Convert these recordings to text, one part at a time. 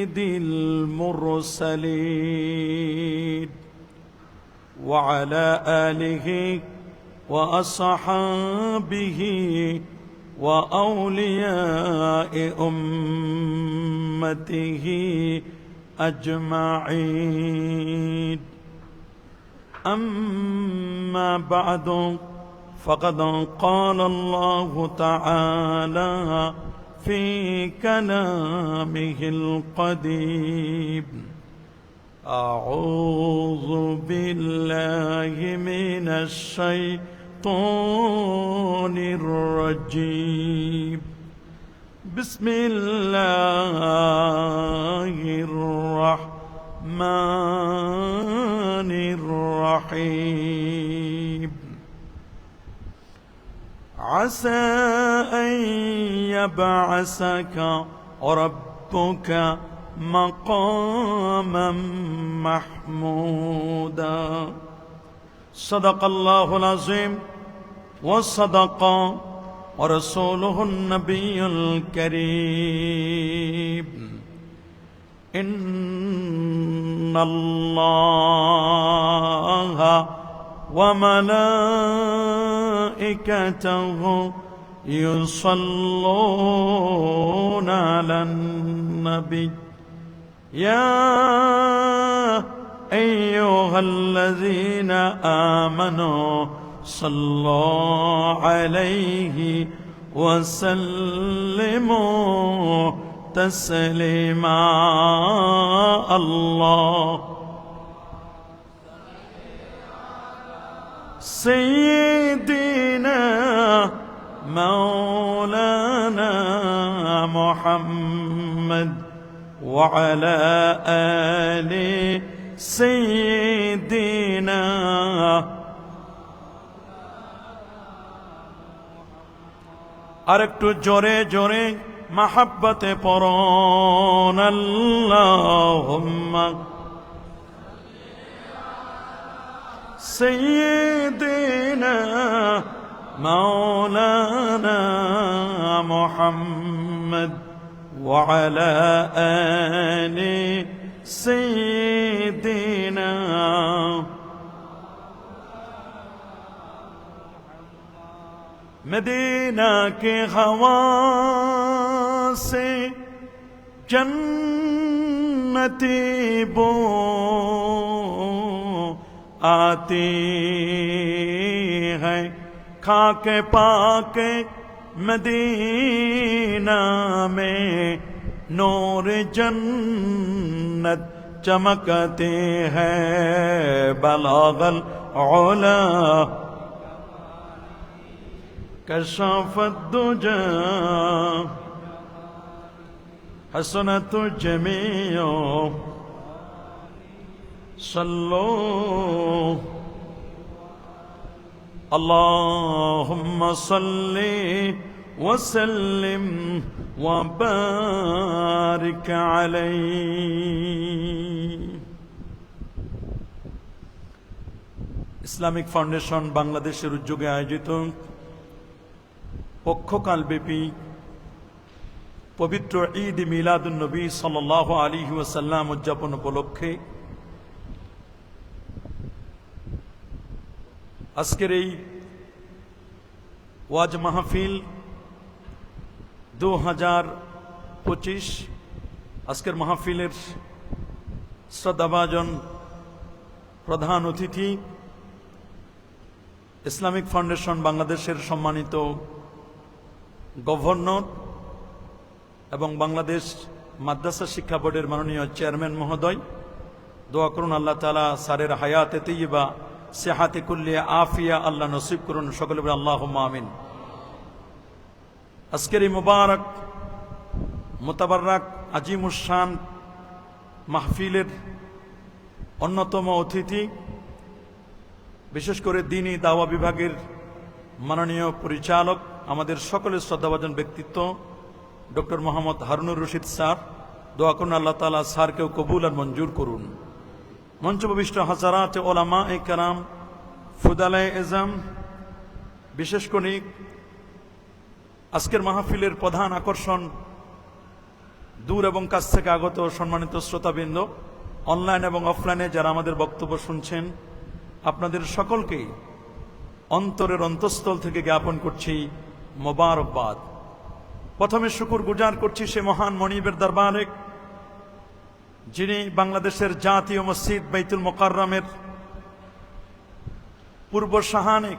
سيد المرسلين وعلى آله وأصحابه وأولياء أمته أجمعين. أما بعد فقد قال الله تعالى في كلامه القديم: أعوذ بالله من الشيطان الرجيم. بسم الله الرحمن الرحيم. عسى أن يبعثك ربك مقاما محمودا. صدق الله العظيم وصدق ورسوله النبي الكريم. إن الله وملائكته يصلون على النبي يا أيها الذين آمنوا صلوا عليه وسلموا تسليما. الله سيدنا مولانا محمد وعلى آل سيدنا. আরেকটু জোরে জোরে মাহাব্বতে পড়ুন আল্লাহুম্মা سيدنا مولانا محمد وعلى آل سيدنا. مدینہ کے ہوا سے جنتی بو آتی ہے، کھا کے پاک مدینہ میں نور جنت چمکتے ہیں. بلغ العلا كشف الدجى حسنت الجميع. صلوا اللهم صل وسلم وبارك عليه. ইসলামিক ফাউন্ডেশন বাংলাদেশের উদ্যোগে আয়োজিত পক্ষকালব্যাপী পবিত্র ঈদ মিলাদুন নবী সাল্লাল্লাহু আলাইহি ওয়াসাল্লাম উদযাপন উপলক্ষে আজকের এই ওয়াজ মাহফিল 2025 আজকের মাহফিলের শ্রদ্ধাভাজন প্রধান অতিথি ইসলামিক ফাউন্ডেশন বাংলাদেশের সম্মানিত গভর্নর এবং বাংলাদেশ মাদ্রাসা শিক্ষা বোর্ডের মাননীয় চেয়ারম্যান মহোদয়, দোয়া করুন আল্লাহ তাআলা স্যারের হায়াতে তৈয়বা সেহাতে কুল্লি আফিয়া আল্লাহ নসিব করুন। সকলে বলে আল্লাহুম্মা আমিন। আজকের এই মুবারক মুতাবাররাক আজিমুশ শান মাহফিলের অন্যতম অতিথি, বিশেষ করে দ্বীনি দাওয়া বিভাগের মাননীয় পরিচালক, আমাদের সকলের শ্রদ্ধাভাজন ব্যক্তিত্ব ডক্টর মোহাম্মদ হারুনুর রশিদ স্যার, দোয়া করুন আল্লাহ তাআলা স্যারকেও কবুল আর মঞ্জুর করুন। মঞ্চবিষ্ট হাজারাত ওলামা এ কারাম, ফুদালায়ে এজাম, বিশেষ করে আজকের মাহফিলের প্রধান আকর্ষণ দূর এবং কাছ থেকে আগত সম্মানিত শ্রোতাবৃন্দ, অনলাইন এবং অফলাইনে যারা আমাদের বক্তব্য শুনছেন, আপনাদের সকলকেই অন্তরের অন্তঃস্থল থেকে জ্ঞাপন করছি মোবারকবাদ। প্রথমে শুকর গুজার করছি সে মহান মনিবের দরবারে, যিনি বাংলাদেশের জাতীয় মসজিদ বাইতুল মোকাররমের পূর্ব শাহানে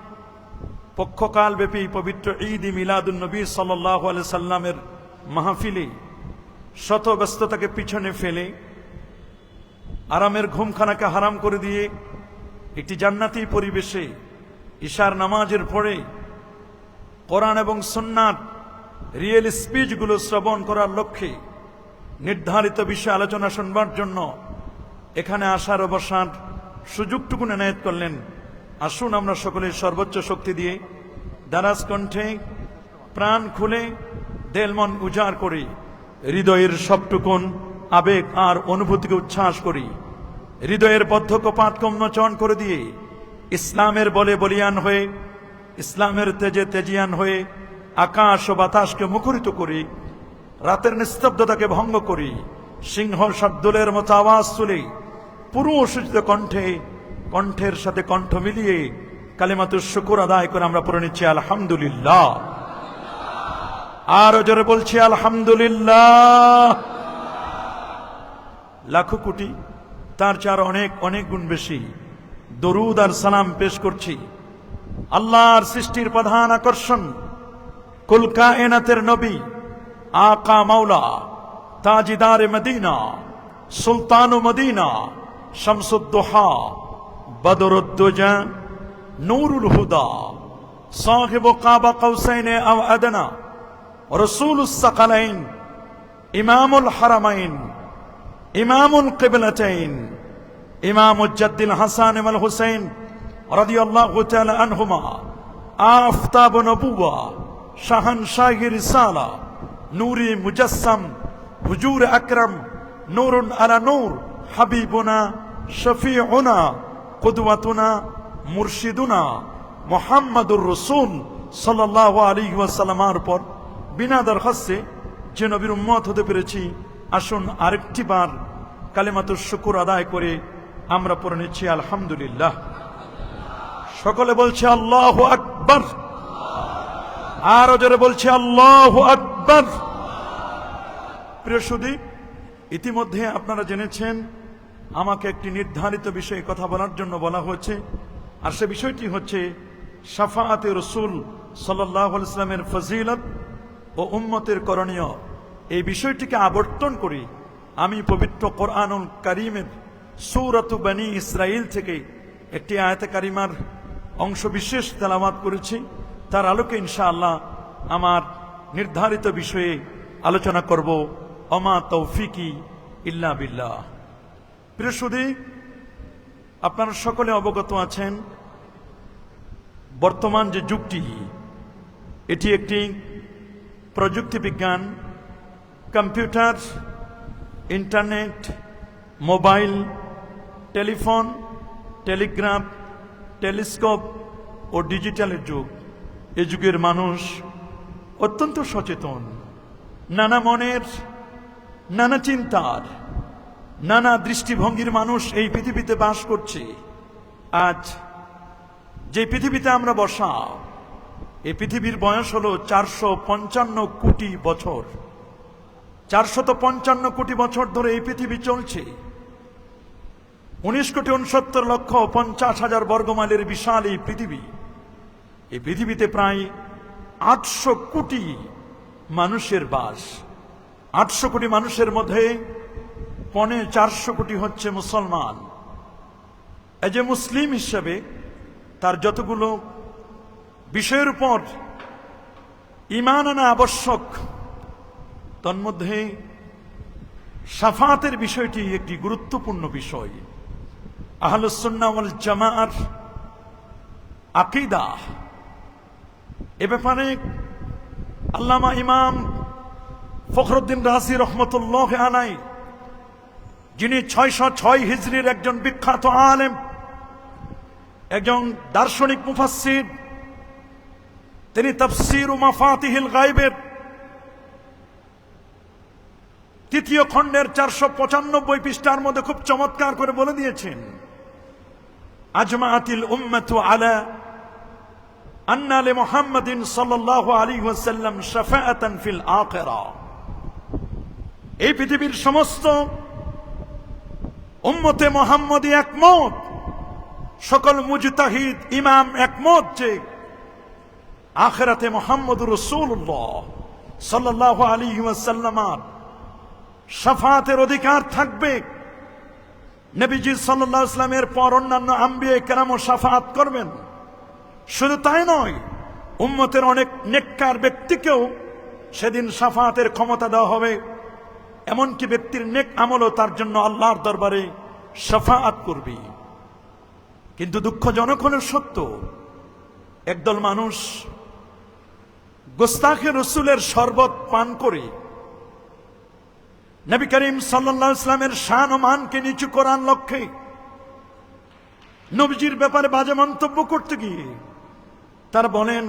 পক্ষকালব্যাপী পবিত্র ঈদ মিলাদুন নবী সাল্লাল্লাহু আলাইহি সাল্লামের মাহফিলে শত ব্যস্ততাকে পিছনে ফেলে আরামের ঘুমখানাকে হারাম করে দিয়ে একটি জান্নাতি পরিবেশে ইশার নামাজের পরে কোরআন এবং সুন্নাত রিয়েল স্পিচগুলো শ্রবণ করার লক্ষ্যে নির্ধারিত বিষয়ে আলোচনা শুনবার জন্য এখানে আসার অবসান সুযোগটুকু এনায়েত করলেন। আসুন আমরা সকলে সর্বোচ্চ শক্তি দিয়ে দারাজ কণ্ঠে প্রাণ খুলে দেলমন উজাড় করি, হৃদয়ের সবটুকুন আবেগ আর অনুভূতিকে উচ্ছ্বাস করি, হৃদয়ের বদ্ধকপাত উন্মোচন করে দিয়ে ইসলামের বলে বলিয়ান হয়ে, ইসলামের তেজে তেজিয়ান হয়ে আকাশ ও বাতাসকে মুখরিত করি, রাতের নিস্তব্ধতাকে ভঙ্গ করি, সিংহ শার্দুলের মতো আওয়াজ তুলে পুরো সূচিত কণ্ঠে কণ্ঠের সাথে কণ্ঠ মিলিয়ে কালিমাতুশ শুকর আদায় করে আমরা পড়ে নিচ্ছি আলহামদুলিল্লাহ। আরো জোরে বলছি আলহামদুলিল্লাহ। লাখো কোটি তার চার অনেক অনেক গুণ বেশি দরুদ আর সালাম পেশ করছি আল্লাহর সৃষ্টির প্রধান আকর্ষণ, কুল কায়নাতের নবী, আকা মাওলা, তাজিদার মদিনা, সুলতান মদিনা, শামসুদ্দোহা, বদরুদ্দুজা, নূরুল হুদা, সাহিব কাবা কৌসাইন আও আদনা, রসুলুস সাকালাইন, ইমামুল হারামাইন, ইমামুল কিবলাতাইন, ইমামুল জাদ্দিল হাসান ওয়াল হুসাইন রাদিয়াল্লাহু তাআলা আনহুমা, আফতাব নবুওয়া, শাহানশাহি রিসালা, নূরি মুজাসসাম, হুজুর আকরাম, নূরুন আলা নূর, হাবিবুনা, শফিউনা, কুদওয়াতুনা, মুর্শিদুনা মুহাম্মাদুর রাসূল সাল্লাল্লাহু আলাইহি ওয়াসাল্লামের পর বিনা দরখাস্তে যে নবীর উম্মত হতে পেরেছি, আসুন আরেকটি বার কালিমাতুশ শুকর আদায় করে আমরা পড়ে নিচ্ছি আলহামদুলিল্লাহ। সকলে বলছে আল্লাহু আকবার, আরো জোরে বলছে আল্লাহু আকবার। প্রিয় সুধী, ইতিমধ্যে আপনারা জেনেছেন আমাকে একটি নির্ধারিত বিষয়ে কথা বলার জন্য বলা হয়েছে, আর সে বিষয়টি হচ্ছে শাফাআতে রাসূল সাল্লাল্লাহু আলাইহি ওয়াসাল্লামের ফজিলত ও উম্মতের করণীয়। এই বিষয়টিকে আবর্তন করে আমি পবিত্র কোরআনুল কারীমের সূরাতু বনী ইসরাঈল থেকে একটি আয়াতে কারিমার অংশ বিশেষ তেলাওয়াত করেছি। তার আলোকে ইনশাআল্লাহ আমার নির্ধারিত বিষয়ে আলোচনা করব। ওমা তৌফিকি ইল্লা বিল্লাহ। প্রিয় সুধী, আপনারা সকলে অবগত আছেন বর্তমান যে যুগটি, এটি একটি প্রযুক্তি বিজ্ঞান, computer, internet, mobile, telephone, telegraph, telescope ও ডিজিটালের যুগ। এ যুগের মানুষ অত্যন্ত সচেতন, নানা মনের, নানা চিন্তার, নানা দৃষ্টিভঙ্গির মানুষ এই পৃথিবীতে বাস করছে। আজ যে পৃথিবীতে আমরা বসা, এই পৃথিবীর বয়স হলো 455 কোটি বছর। 455 কোটি বছর ধরে এই পৃথিবী চলছে। 19,69,50,000 বর্গমাইলের বিশাল এই পৃথিবী। এই পৃথিবীতে প্রায় 800 কোটি মানুষের বাস। 800 কোটি মানুষের মধ্যে 450 কোটি হচ্ছে মুসলমান। এই যে মুসলিম হিসেবে তার যতগুলো বিষয়ের উপর ঈমান আনা আবশ্যক, তন্মধ্যে শাফাতের বিষয়টি একটি গুরুত্বপূর্ণ বিষয়। আহলুস সুন্নাহ ওয়াল জামাআর আকীদা, এ ব্যাপারে আল্লামা ইমাম ফখরুদ্দিন রাজি রহমতুল্লাহ আলাইহি, যিনি 606 হিজরির একজন বিখ্যাত আলেম, একজন দার্শনিক মুফাসসির, তিনি তাফসীর ও মাফাতিহিল গায়বের তৃতীয় খণ্ডের 495 পৃষ্ঠার মধ্যে খুব চমৎকার করে বলে দিয়েছেন, আজমাআতিল উম্মাতু আলা আন্না লি মুহাম্মাদিন সাল্লাল্লাহু আলাইহি ওয়াসাল্লাম শাফাআতান ফিল আখিরাহ। এই পৃথিবীর সমস্ত উম্মতে মুহাম্মদী একমত, সকল মুজতাহিদ ইমাম একমত যে আখিরাতে মুহাম্মদুর রাসূলুল্লাহ সাল্লাল্লাহু আলাইহি ওয়াসাল্লামের শাফাআতের অধিকার থাকবে। নবীজি সাল্লাল্লাহু আলাইহি ওয়াসাল্লামের পর অন্যান্য আম্বিয়া কেরামও শাফাআত করবেন। শুধু তাই নয়, উম্মতের অনেক নেককার ব্যক্তিকেও সেদিন শাফাআতের ক্ষমতা দেওয়া হবে। এমনকি ব্যক্তির নেক আমলও তার জন্য আল্লাহর দরবারে শাফাআত করবে। কিন্তু দুঃখজনক হলো সত্য, একদল মানুষ গোস্তাখে রসুলের শরবত পান করে নবী করিম সাল্লাল্লাহু আলাইহি ওয়াসাল্লামের শান ও মানকে নিচু করার লক্ষ্যে নবীজির ব্যাপারে বাজে মন্তব্য করতে গিয়ে তারা বলেন,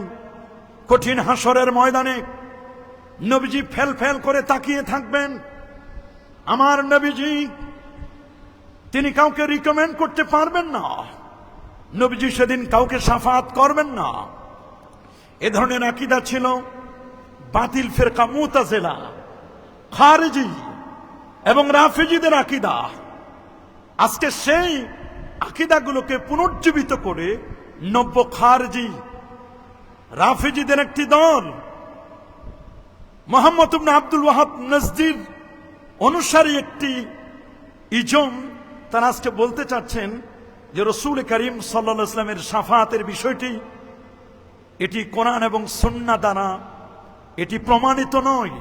কঠিন হাসরের ময়দানে নবীজি ফেল ফেল করে তাকিয়ে থাকবেন। আমার নবীজি তিনি কাউকে রিকমেন্ড করতে পারবেন না, নবীজি সেদিন কাউকে শাফাআত করবেন না। এ ধরনের আকীদা ছিল বাতিল ফিরকা মুতাজিলা, খারিজি এবং রাফিজিদের আকীদা। আজকে সেই আকীদাগুলোকে পুনর্জীবিত করে নব্য খারিজি রাফিজিদের একটি দল মুহাম্মদ ইবনে আব্দুল ওয়াহাব নজদির অনুসারী একটি ইজম, তারা আজকে বলতে চাচ্ছেন যে রাসূল করিম সাল্লাল্লাহু আলাইহি ওয়াসাল্লামের শাফাআতের বিষয়টি এটি কোরআন এবং সুন্নাহ দ্বারা এটি প্রমাণিত নয়।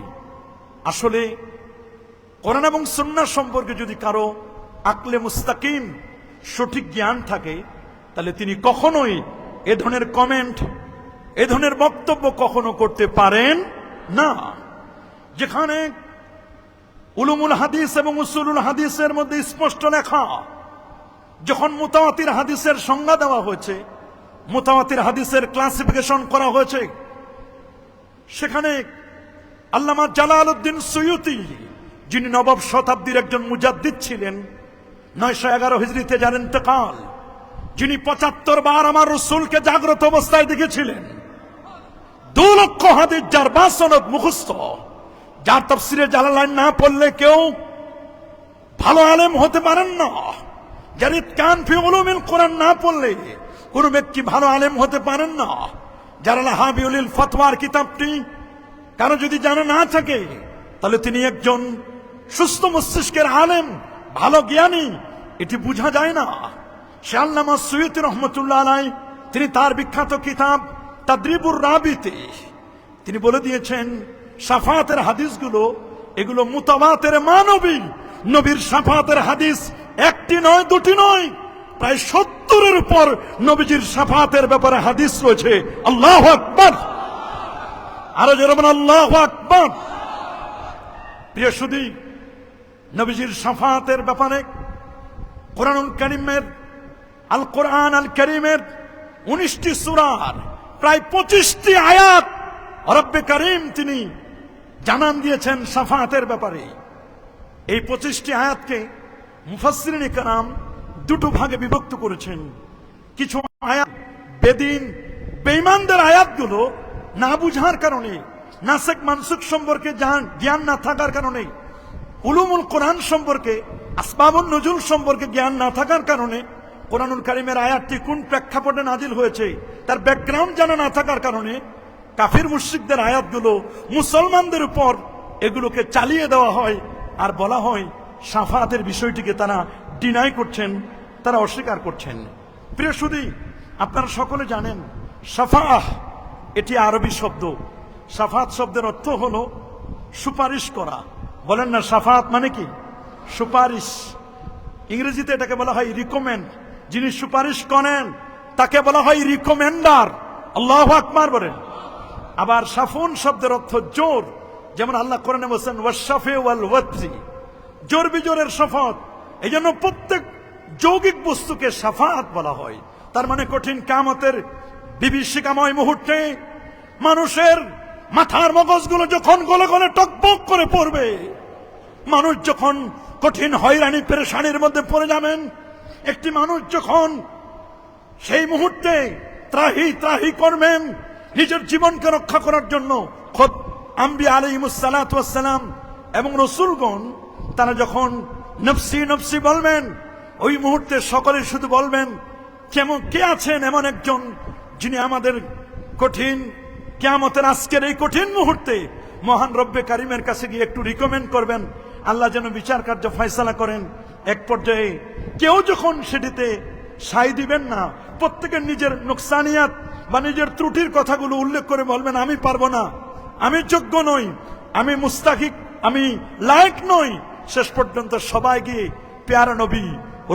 আসলে কোরআন এবং সুন্নাহ সম্পর্কে যদি কারো আকলে মুস্তাকিম সঠিক জ্ঞান থাকে, তাহলে তিনি কখনোই এ ধরনের কমেন্ট, এ ধরনের বক্তব্য কখনো করতে পারেন না। যেখানে উলুমুল হাদিস এবং উসুলুল হাদিসের মধ্যে স্পষ্ট লেখা, যখন মুতাওয়াতির হাদিসের সংজ্ঞা দেওয়া হয়েছে, মুতাওয়াতির হাদিসের ক্লাসিফিকেশন করা হয়েছে, সেখানে আল্লামা জালালউদ্দিন সুয়ুতি, যিনি নবম শতাব্দীর একজন মুজাদ্দিদ ছিলেন, 911 হিজরিতে যার ইন্তেকাল, যিনি 75 বার আমার রাসূলকে জাগ্রত অবস্থায় দেখেছিলেন, 2 লক্ষ হাদিস যার বাসনদ মুখস্থ, যার তাফসিরে জালালাইন না পড়লে কেউ ভালো আলেম হতে পারেন না, যার ইতকান ফি উলুমিল কোরআন না পড়লে কোন ব্যক্তি ভালো আলেম হতে পারেন না, যার হাবিউল ফতওয়ার কিতাবটি কারো যদি জানা না থাকে, তাহলে তিনি একজন সুস্থ মস্তিষ্কের আলেম, ভালো জ্ঞানী, এটি বোঝা যায় না। সে আল্লামা সুয়ুতি রহমতুল্লাহ আলাইহি তিনি তার বিখ্যাত কিতাব তাদরিবুর রাবিতে তিনি বলে দিয়েছেন, শাফাআতের হাদিসগুলো এগুলো মুতাওয়াতির মানবী, নবীর শাফাআতের হাদিস একটি নয়, দুটি নয়, প্রায় 70-এর উপর নবীজির শাফাআতের ব্যাপারে হাদিস রয়েছে। আল্লাহু আকবার, আরো জোরে বলুন আল্লাহু আকবার। প্রিয় সুধী, নবীজির শাফাআতের ব্যাপারে কোরআনুল কারীমের আল কোরআন আল কারীমের 19টি সূরার প্রায় 25টি আয়াত রব্বে কারীম তিনি জানান দিয়েছেন শাফাআতের ব্যাপারে। এই 25টি আয়াতকে মুফাসসিরিন কেরাম দুটো ভাগে বিভক্ত করেছেন। কিছু আয়াত বেদিন বেঈমানদের আয়াতগুলো না বুঝার কারণে, নাসিখ মানসুখ সম্পর্কে জ্ঞান না থাকার কারণে, উলুমুল কোরআন সম্পর্কে, আসবাবুন নুজুল সম্পর্কে জ্ঞান না থাকার কারণে, কোরআনুল কারীমের আয়াতটি কোন প্রেক্ষাপটে নাজিল হয়েছে তার ব্যাকগ্রাউন্ড জানা না থাকার কারণে কাফির মুশরিকদের আয়াতগুলো মুসলমানদের উপর এগুলোকে চালিয়ে দেওয়া হয়, আর বলা হয় শাফাআতের বিষয়টিকে তারা ডিনাই করছেন, তারা অস্বীকার করছেন। প্রিয় সুধী, আপনারা সকলে জানেন শাফাআহ এটি আরবি শব্দ। শাফাআত শব্দের অর্থ হলো সুপারিশ করা। বলেন না, শাফাআত মানে কি? সুপারিশ। ইংরেজিতে এটাকে বলা হয় রিকমেন্ড। যিনি সুপারিশ করেন তাকে বলা হয় রিকমেন্ডার। আল্লাহু আকবার বলেন। আবার শাফুন শব্দের অর্থ জোর, যেমন আল্লাহ কোরআনে বলেছেন ওয়াশফি ওয়াল ওয়াতরি, জোর বিজোরের শপথ। এই জন্য প্রত্যেক যৌগিক বস্তুকে শাফাআত বলা হয়। তার মানে কঠিন কিয়ামতের বিভীষিকাময় মুহূর্তে মানুষের মাথার মগজগুলো যখন গলে গলে টকবক করে পড়বে, মানুষ যখন কঠিন হয়রানি পেরেশানির মধ্যে পড়ে যাবেন, একটি মানুষ যখন সেই মুহূর্তে ত্রাহি ত্রাহি করবেন নিজের জীবনকে রক্ষা করার জন্য, খোদ আম্বিয়া আলাইহিমুস সালাতু ওয়াস সালাম এবং রাসূলগণ তারা যখন নফসি নফসি বলবেন, ওই মুহূর্তে সকলে শুধু বলবেন কেমন কে আছেন এমন একজন যিনি আমাদের কঠিন কিয়ামতের আজকের এই কঠিন মুহূর্তে মহান রব্বে কারিমের কাছে গিয়ে একটু রিকমেন্ড করবেন, আল্লাহ যেন বিচার কার্য ফয়সালা করেন। এক পর্যায়ে কেউ যখন সেটিতে সায় দিবেন না, প্রত্যেকের নিজের নোকসানিয়াত বা নিজের ত্রুটির কথাগুলো উল্লেখ করে বলবেন আমি পারবো না, আমি যোগ্য নই, আমি মুস্তাহিক, আমি লায়ক নই। শেষ পর্যন্ত সবাই গিয়ে প্যারা নবী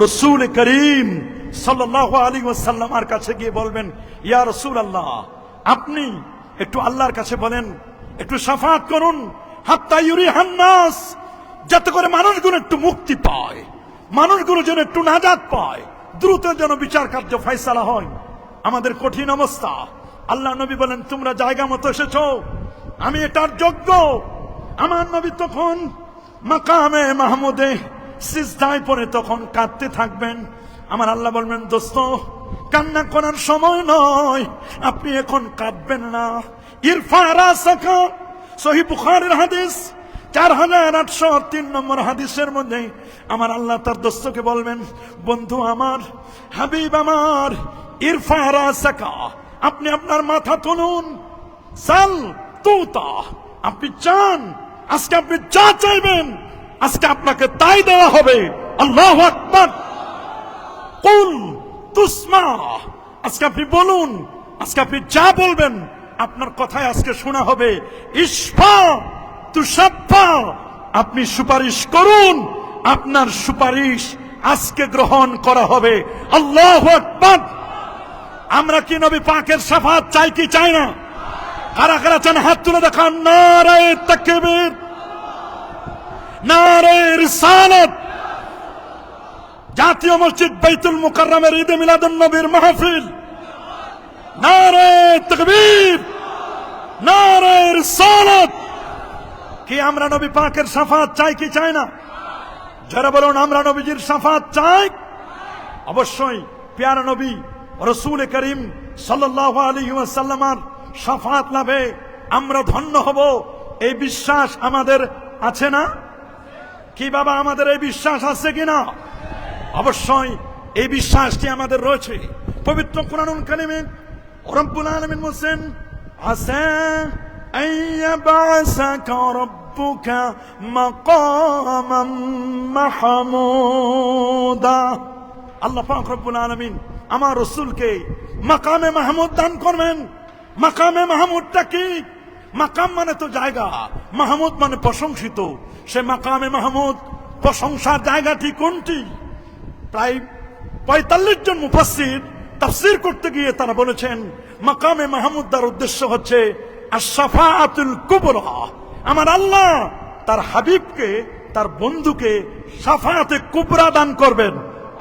রাসূল করিম সাল্লাল্লাহু আলাইহি ওয়াসাল্লামের কাছে গিয়ে বলবেন, ইয়া রাসূলুল্লাহ, আপনি একটু আল্লাহর কাছে বলেন, একটু শাফাআত করুন, হাত্তা ইউরিহান নাস, যাতে করে মানুষগুলো একটু মুক্তি পায়, মানুষগুলো যেন একটু নাজাত পায়, দ্রুত যেন বিচার কার্য ফয়সালা হয়। আমাদের কঠিন অবস্থা, আল্লাহ নবী বলেন তোমরা জায়গা মতো এসেছো, আমি এটার যোগ্য। আমার নবী তখন মাকামে মাহমুদে সিজদায় পড়ে তখন কাঁদতে থাকবেন। আমার আল্লাহ বলবেন দোস্ত, কান্না করার সময় নয়, আপনি এখন কাঁদবেন না। ইরফা রাসাকা, সহিহ বুখারীর হাদিস 4803 নম্বর হাদিসের মধ্যে আমার আল্লাহ তার দোস্তকে বলবেন, বন্ধু আমার, হাবিব আমার, ইরফা রাসাকা, আপনি আপনার মাথা তুলুন, সাল তুতা, আপনি চান, আজকে আপনি যা চাইবেন আজকে আপনাকে তাই দেওয়া হবে। আল্লাহু আকবার। কুল তুসমা, আজকে আপনি বলুন, আজকে আপনি যা বলবেন আপনার কথায় আজকে শোনা হবে। ইশফা তুশাফা, আপনি সুপারিশ করুন, আপনার সুপারিশ আজকে গ্রহণ করা হবে। আল্লাহু আকবার। আমরা কি নবী পাকের শাফাত চাই কি চাই না? কারা কারা চান হাত তুলে দেখান। নারে তাকবীর, নারে রিসালাত। জাতীয় মসজিদ বাইতুল মুকাররমের ঈদে মিলাদুন নবীর মাহফিল, নারে তাকবীর, নারে রিসালাত। কি আমরা নবী পাকের শাফাত চাই কি চাই না? যারা বলুন আমরা নবীজির শাফাত চাই। অবশ্যই প্যারা নবী রাসূল করিম সাল্লাল্লাহু আলাইহি ওয়াসাল্লামের শাফাত লাভে আমরা ধন্য হব, এই বিশ্বাস আমাদের আছে না? কি বাবা, আমাদের এই বিশ্বাস আছে কিনা? অবশ্যই এই বিশ্বাসটি আমাদের রয়েছে। পবিত্র কুরআনুল কারীমে রব্বুল আলামিন বলেন, আসা আইয়াবাসাকা রব্বুকা মাকামান মাহমুদা। আল্লাহ পাক রব্বুল আলামিন আমার রাসূলকে মাকামে মাহমুদ দান করবেন। মাকামে মাহমুদটা কি? মাকাম মানে তো জায়গা, মাহমুদ মানে প্রশংসিত। সে মাকামে মাহমুদ প্রশংসার জায়গাটি কোনটি? প্রায় 45 জন মুফাসসির তাফসীর করতে গিয়ে তারা বলেছেন মাকামে মাহমুদ তার উদ্দেশ্য হচ্ছে আশ-শাফাআতুল কুবরা। আমার আল্লাহ তার হাবিবকে, তার বন্ধুকে শাফাআতে কুবরা দান করবেন।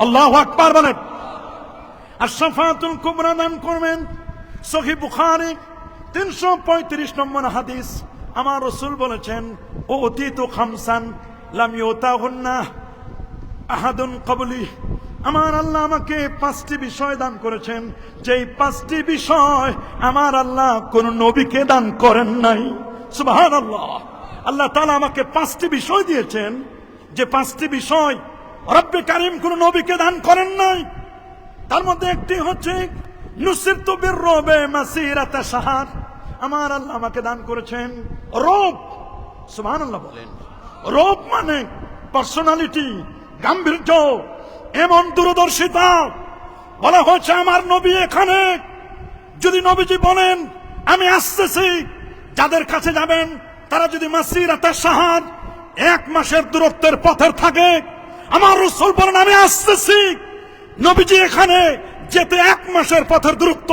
আল্লাহু আকবার বলেন। আশ-শাফাআতুল কুবরা দান করবেন। সহিহ বুখারী 335 নম্বর হাদিস, আমার রাসূল বলেছেন, উতিতু খামসান লাম ইউতাহুন্না আহাদুন ক্বাবলি। আমার আল্লাহ আমাকে 5টি বিষয় দান করেছেন, যেই 5টি বিষয় আমার আল্লাহ কোন নবীকে দান করেন নাই। সুবহানাল্লাহ। আল্লাহ তাআলা আমাকে 5টি বিষয় দিয়েছেন, যে 5টি বিষয় রব্বে কারীম কোন নবীকে দান করেন নাই। তার মধ্যে একটি হচ্ছে নুসিরতু বিররুবে মাসিরাতা শাহর। আমার আল্লাহ আমাকে দান করেছেন রূপ। সুবহানাল্লাহ বলেন। রূপ মানে পার্সোনালিটি, গাম্ভীর্য, এমন দূরদর্শিতা। বলা হচ্ছে আমার নবী এখানে, যদি নবীজি বলেন আমি আসতেছি, যাদের কাছে যাবেন তারা যদি মাসিরাতা শাহর 1 মাসের দূরত্বের পথের থাকে, আমার রাসূল বলেন আমি আসতেছি, নবীজি এখানে যেতে 1 মাসের পথের দূরত্ব,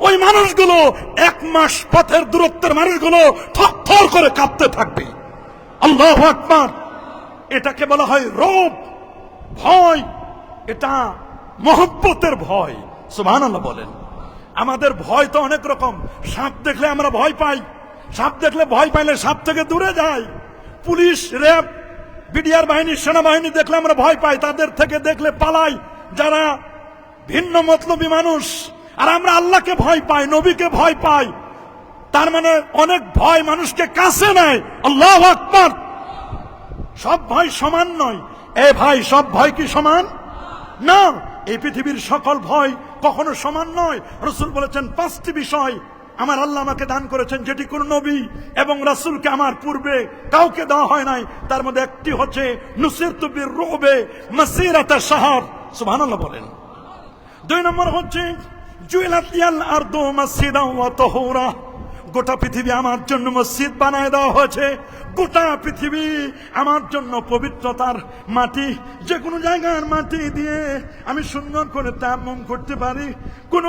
ওই মানুষগুলো 1 মাস পথের দূরত্বের মানুষগুলো থরথর করে কাঁপতে থাকবে। আল্লাহু আকবার। এটাকে বলা হয় রূপ, ভয়। এটা মহব্বতের ভয়। সুবহানাল্লাহ বলেন। আমাদের ভয় তো অনেক রকম। সাপ দেখলে আমরা ভয় পাই, সাপ দেখলে ভয় পাইলে সাপ থেকে দূরে যাই। পুলিশ, র্যাব বিডিআর বাহিনী, সেনাবাহিনী দেখলে আমরা ভয় পাই, তাদের থেকে দেখলে পালাই যারা ভিন্ন মতলবী মানুষ। আর আমরা আল্লাহকে ভয় পাই, নবীকে ভয় পাই। তার মানে অনেক ভয় মানুষকে কাছে নেয়। আল্লাহু আকবার। সব ভয় সমান নয়। এ ভাই, সব ভয় কি সমান? না, এই পৃথিবীর সকল ভয় কখনো সমান নয়। রাসূল বলেছেন 5টি বিষয় আমার আল্লাহ আমাকে দান করেছেন, যেটি কোন নবী এবং রাসূলকে আমার পূর্বে কাউকে দেওয়া হয় নাই। তার মধ্যে একটি হচ্ছে নুসিরতু বির-রুবে মাসিরাতা শাহর। সুবহানাল্লাহ বলেন। 2 নম্বর হচ্ছে জুইলাত লিয়াল আরদু মাসজিদাও ওয়া তাহুরা। গোটা পৃথিবী আমার জন্য মসজিদ বানায় দেওয়া হয়েছে। গোটা পৃথিবী আমার জন্য পবিত্রতার মাটি। যে কোনো জায়গার মাটি দিয়ে আমি সুন্দর করে তায়াম্মুম করতে পারি। কোন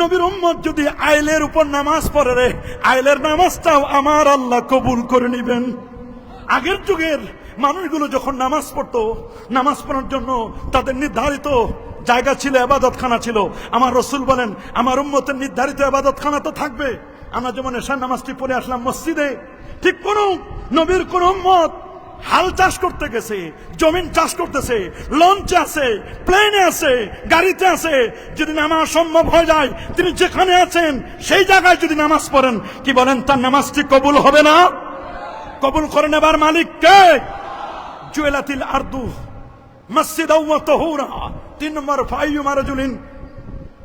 নবীর উম্মত যদি আইলের উপর নামাজ পড়ে রে, আইলের নামাজটাও আমার আল্লাহ কবুল করে নেবেন। আগের যুগের মানুষগুলো যখন নামাজ পড়তো, নামাজ পড়ার জন্য তাদের নির্ধারিত জায়গা ছিল, ইবাদতখানা ছিল। আমার রাসূল বলেন আমার উম্মতের নির্ধারিত ইবাদতখানা তো থাকবে। আমরা যেমন এশার নামাজটি পড়ে আসলাম মসজিদে, ঠিক কোন নবীর কোন উম্মত হাল চাষ করতে গেছে, জমিন চাষ করতেছে, লঞ্চে আছে, প্লেনে আছে, গাড়িতে আছে, যদি নামাজ সম্ভব হয়ে যায়, তিনি যেখানে আছেন সেই জায়গায় যদি নামাজ পড়েন, কি বলেন তার নামাজটি কবুল হবে না? কবুল করে নেবার মালিক কে? জুয়েলাতিল আরদু মাসজিদাও ওয়া তাহুরা। 3 নম্বর ফাইয়ুমা রাজুলিন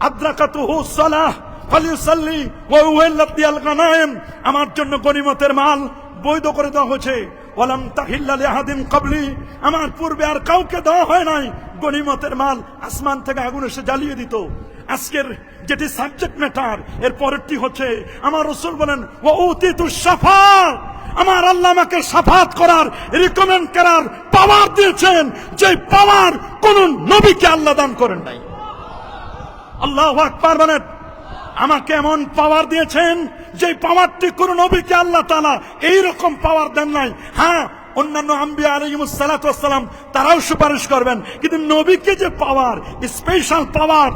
আদরাকাতুহু সালাহ ফালিউসাল্লি ওয়া উহিল্লাত লিয়াল গানায়েম। আমার জন্য গনিমতের মাল বৈধ করে দেওয়া হয়েছে। ওয়ালাম তাহিল্লা লিআহাদিন ক্বাবলি। আমার পূর্বে আর কাউকে দেওয়া হয় নাই। গনিমতের মাল আসমান থেকে আগুন এসে জ্বালিয়ে দিত। আজকের যেটি সাবজেক্ট ম্যাটার, এর পরেরটি হচ্ছে আমার রাসূল বলেন ওয়া উতিতুস শাফাআত। আমার আল্লাহ আমাকে শাফাত করার, রিকমেন্ড করার পাওয়ার দিয়েছেন, যে পাওয়ার কোন নবীকে আল্লাহ দান করেন নাই। আল্লাহু আকবার বলেন। আমাকে এমন পাওয়ার দিয়েছেন যে পাওয়ারটি কোন নবীকে আল্লাহ তাআলা এইরকম পাওয়ার দেন নাই। হ্যাঁ, অন্যান্য আম্বিয়া আলাইহিমুস সালাতু ওয়াস সালাম তারাও সুপারিশ করবেন, কিন্তু নবীকে যে পাওয়ার, স্পেশাল পাওয়ার,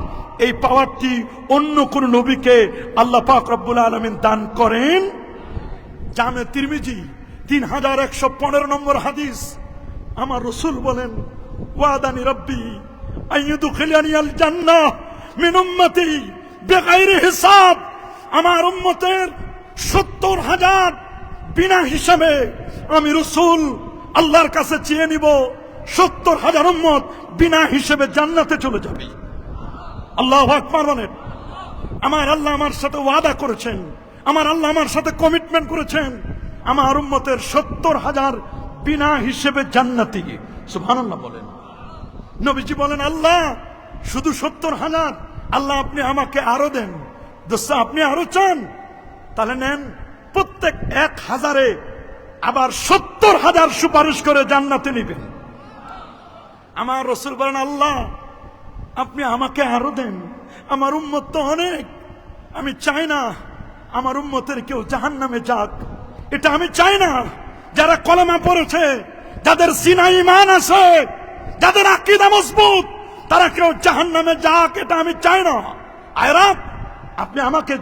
এই পাওয়ারটি অন্য কোন নবীকে আল্লাহ পাক রব্বুল আলামিন দান করেন। জামে তিরমিজি 3115 নম্বর হাদিস। আমার রাসূল বলেন ওয়াদানি রব্বি আইয়ুদখিলানিয়াল জান্নাহ মিন উম্মতি বেগাইরি হিসাব। আমার উম্মতের 70,000 বিনা হিসাবে আমি রাসূল আল্লাহর কাছে চেয়ে নিব। 70,000 উম্মত বিনা হিসাবে জান্নাতে চলে যাবে। আল্লাহু আকবার বলেন। আমার আল্লাহ আমার সাথে ওয়াদা করেছেন, আমার আল্লাহ আমার সাথে কমিটমেন্ট করেছেন, আমার উম্মতের 70,000 বিনা হিসেবে জান্নাতি। সুবহানাল্লাহ বলেন। নবীজি বলেন আল্লাহ শুধু 70,000? আল্লাহ আপনি আমাকে আরো দেন। দোস্ত, আপনি আরো চান? তাহলে নেন, প্রত্যেক 1000-এ আবার 70,000 সুপারিশ করে জান্নাতে নিবেন। আমার রাসূল বলেন আল্লাহ আপনি আমাকে আরো দেন। আমার উম্মত তো অনেক, আমি চাই না আমার উম্মতের কেউ জাহান্নামে যাক, এটা আমি চাই না। যারা কলেমা পড়েছে, যাদের সিনায় ঈমান আছে, যাদের আকীদা মজবুত, তারা কেউ জাহান্নামে যাক, এটা আমি চাই না। আয়রা আপনি আমাকে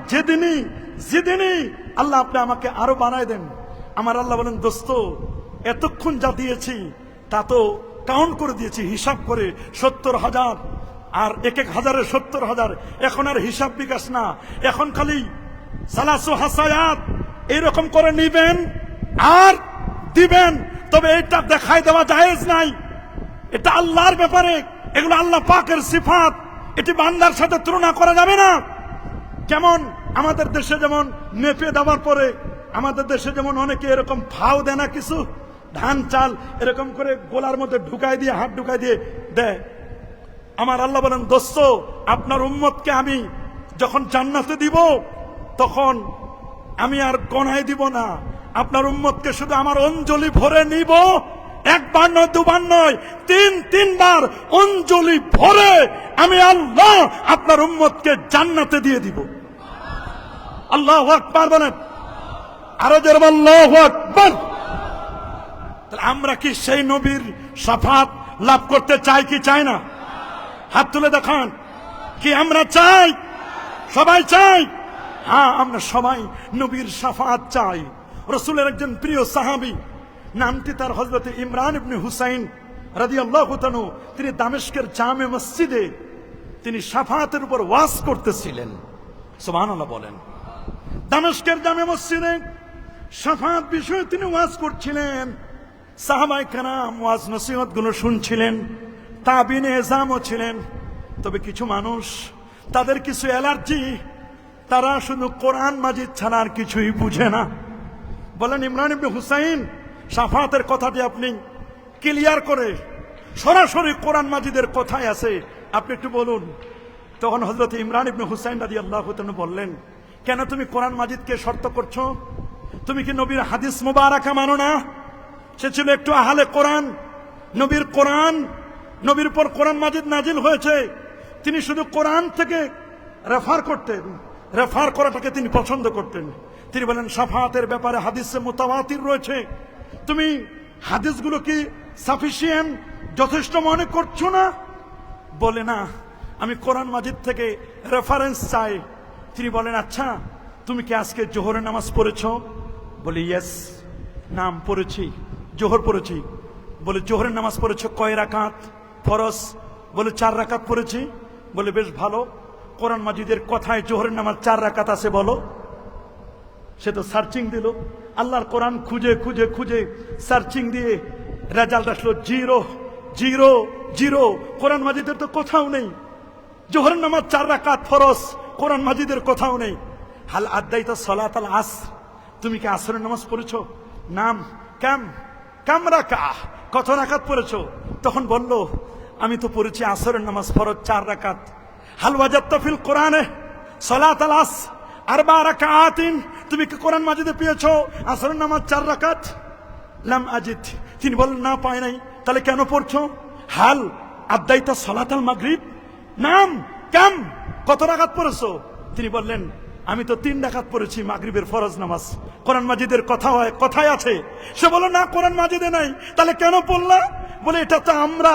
যেদিনই আল্লাহ আপনি আমাকে আরো বানায় দেন। আমার আল্লাহ বলেন দোস্ত এতক্ষণ যা দিয়েছি তা তো কাউন্ট করে দিয়েছি, হিসাব করে 70,000, আর 1,000-এ 70,000। এখন আর হিসাব বিকাশ না, এখন খালি সালাসু হাসায়াত এরকম করে নিবেন আর দিবেন। তবে এটা দেখাই দেওয়া জায়েজ নাই, এটা আল্লাহর ব্যাপারে, এগুলো আল্লাহ পাকের সিফাত, এটি বান্দার সাথে তুলনা করা যাবে না। যেমন আমাদের দেশে যেমন মেপে দেওয়ার পরে আমাদের দেশে যেমন অনেকে এরকম ফাও দেয় না, কিছু ধান চাল এরকম করে গোলার মধ্যে ঢুকাই দিয়ে, হাত ঢুকাই দিয়ে দেয়। আমার আল্লাহ বলেন দোস্ত আপনার উম্মতকে আমি যখন জান্নাতে দিব তখন আমি আর গণায় দিব না, আপনার উম্মতকে শুধু আমার অঞ্জলি ভরে নিব। 1 বার নয়, 2 বার নয়, 3 বার অঞ্জলি ভরে আমি আল্লাহ আপনার উম্মতকে জান্নাতে দিয়ে দিব। আল্লাহু আকবার বলেন, আরো জোরে আল্লাহু আকবার। তাহলে আমরা কি সেই নবীর শাফাত লাভ করতে চাই কি চাই না? হাত তুলে দেখান। কি আমরা চাই? সবাই চাই? হ্যাঁ, আমরা সবাই নবীর শাফাত চাই। রাসূলের একজন প্রিয় সাহাবী নামটি তার হযরত ইমরান ইবনে হুসাইন রাদিয়াল্লাহু তাআলা। তিনি দামেস্কের জামে মসজিদে তিনি শাফাআতের উপর ওয়াজ করতেছিলেন। সুবহানাল্লাহ বলেন। দামেস্কের জামে মসজিদে শাফাআত বিষয়ে তিনি ওয়াজ করছিলেন। সাহাবায়ে কেরাম ওয়াজ নসিহত গুলো শুনছিলেন, তাবিনে এজামও ছিলেন। তবে কিছু মানুষ, তাদের কিছু অ্যালার্জি, তারা শুধু কোরআন মাজিদ ছাড়া আর কিছুই বুঝে না। বলেন, ইমরান ইবনে হুসাইন শাফাআতের কথাটি আপনি ক্লিয়ার করে সরাসরি কোরআন মাজিদের কথাই আছে, আপনি একটু বলুন। তখন হযরত ইমরান ইবনে হুসাইন রাদিয়াল্লাহু তাআলা বললেন, কেন তুমি কোরআন মাজিদকে শর্ত করছো? তুমি কি নবীর হাদিস মুবারাকা মানো না? সে ছিল একটু আহলে কোরআন। নবীর উপর কোরআন মাজিদ নাজিল হয়েছে, তিনি শুধু কোরআন থেকে রেফার করতেন, রেফার করাটাকে তিনি পছন্দ করতেন। তিনি বলেন, শাফাআতের ব্যাপারে হাদিসে মুতাওয়াতির রয়েছে, তুমি হাদিসগুলো কি সাফিসিয়েন্ট, যথেষ্ট মনে করছো না? বলে, না, আমি কোরআন মাজিদ থেকে রেফারেন্স চাই। তিনি বলেন, আচ্ছা তুমি কি আজকে জোহরের নামাজ পড়েছো? বলে, ইয়েস, নাম পড়েছি, জোহর পড়েছি। বলে, জোহরের নামাজ পড়েছো কয় রাকাত? ফরজ। বলে, 4 রাকাত পড়েছি। বলে, বেশ ভালো, কোরআন মাজিদের কথায় জোহরের নামাজ 4 রাকাত আছে বলো। সে তো সার্চিং দিল, আল্লাহর কোরআন খুঁজে খুঁজে খুঁজে সার্চিং দিয়ে রেজাল্ট আসলো 0 0 0। কোরআন মাজিদের তো কোথাও নেই। জোহরের নামাজ 4 রাকাত ফরজ, কোরআন মাজিদের কোথাও নেই। হাল আদাইতা সালাতাল আসর, তুমি কি আসরের নামাজ পড়েছো? নাম কাম রাকা, কত রাকাত পড়েছো? তখন বলল, আমি তো পড়েছি আসরের নামাজ ফরজ 4 রাকাত। হাল ওয়াজাদতা ফিল কোরআনে সালাতাল আসর 4 রাকাতিন, তুমি কি কোরআন মাজিদে পেয়েছো আসরের নামাজ 4 রাকাত? লাম আজিদ, তিনি বললেন, না পাই নাই। তাহলে কেন পড়ছো? হাল আদাইতা সালাতাল মাগরিব, নাম কত রাকাত পড়েছো? তিনি বললেন, আমি তো 3 রাকাত পড়েছি মাগরিবের ফরজ নামাজ। কোরআন মাজিদের কথায় আছে। সে বলল, না, কোরআন মাজিদে নাই। তাহলে কেন পড়লা? বলে, এটা তো আমরা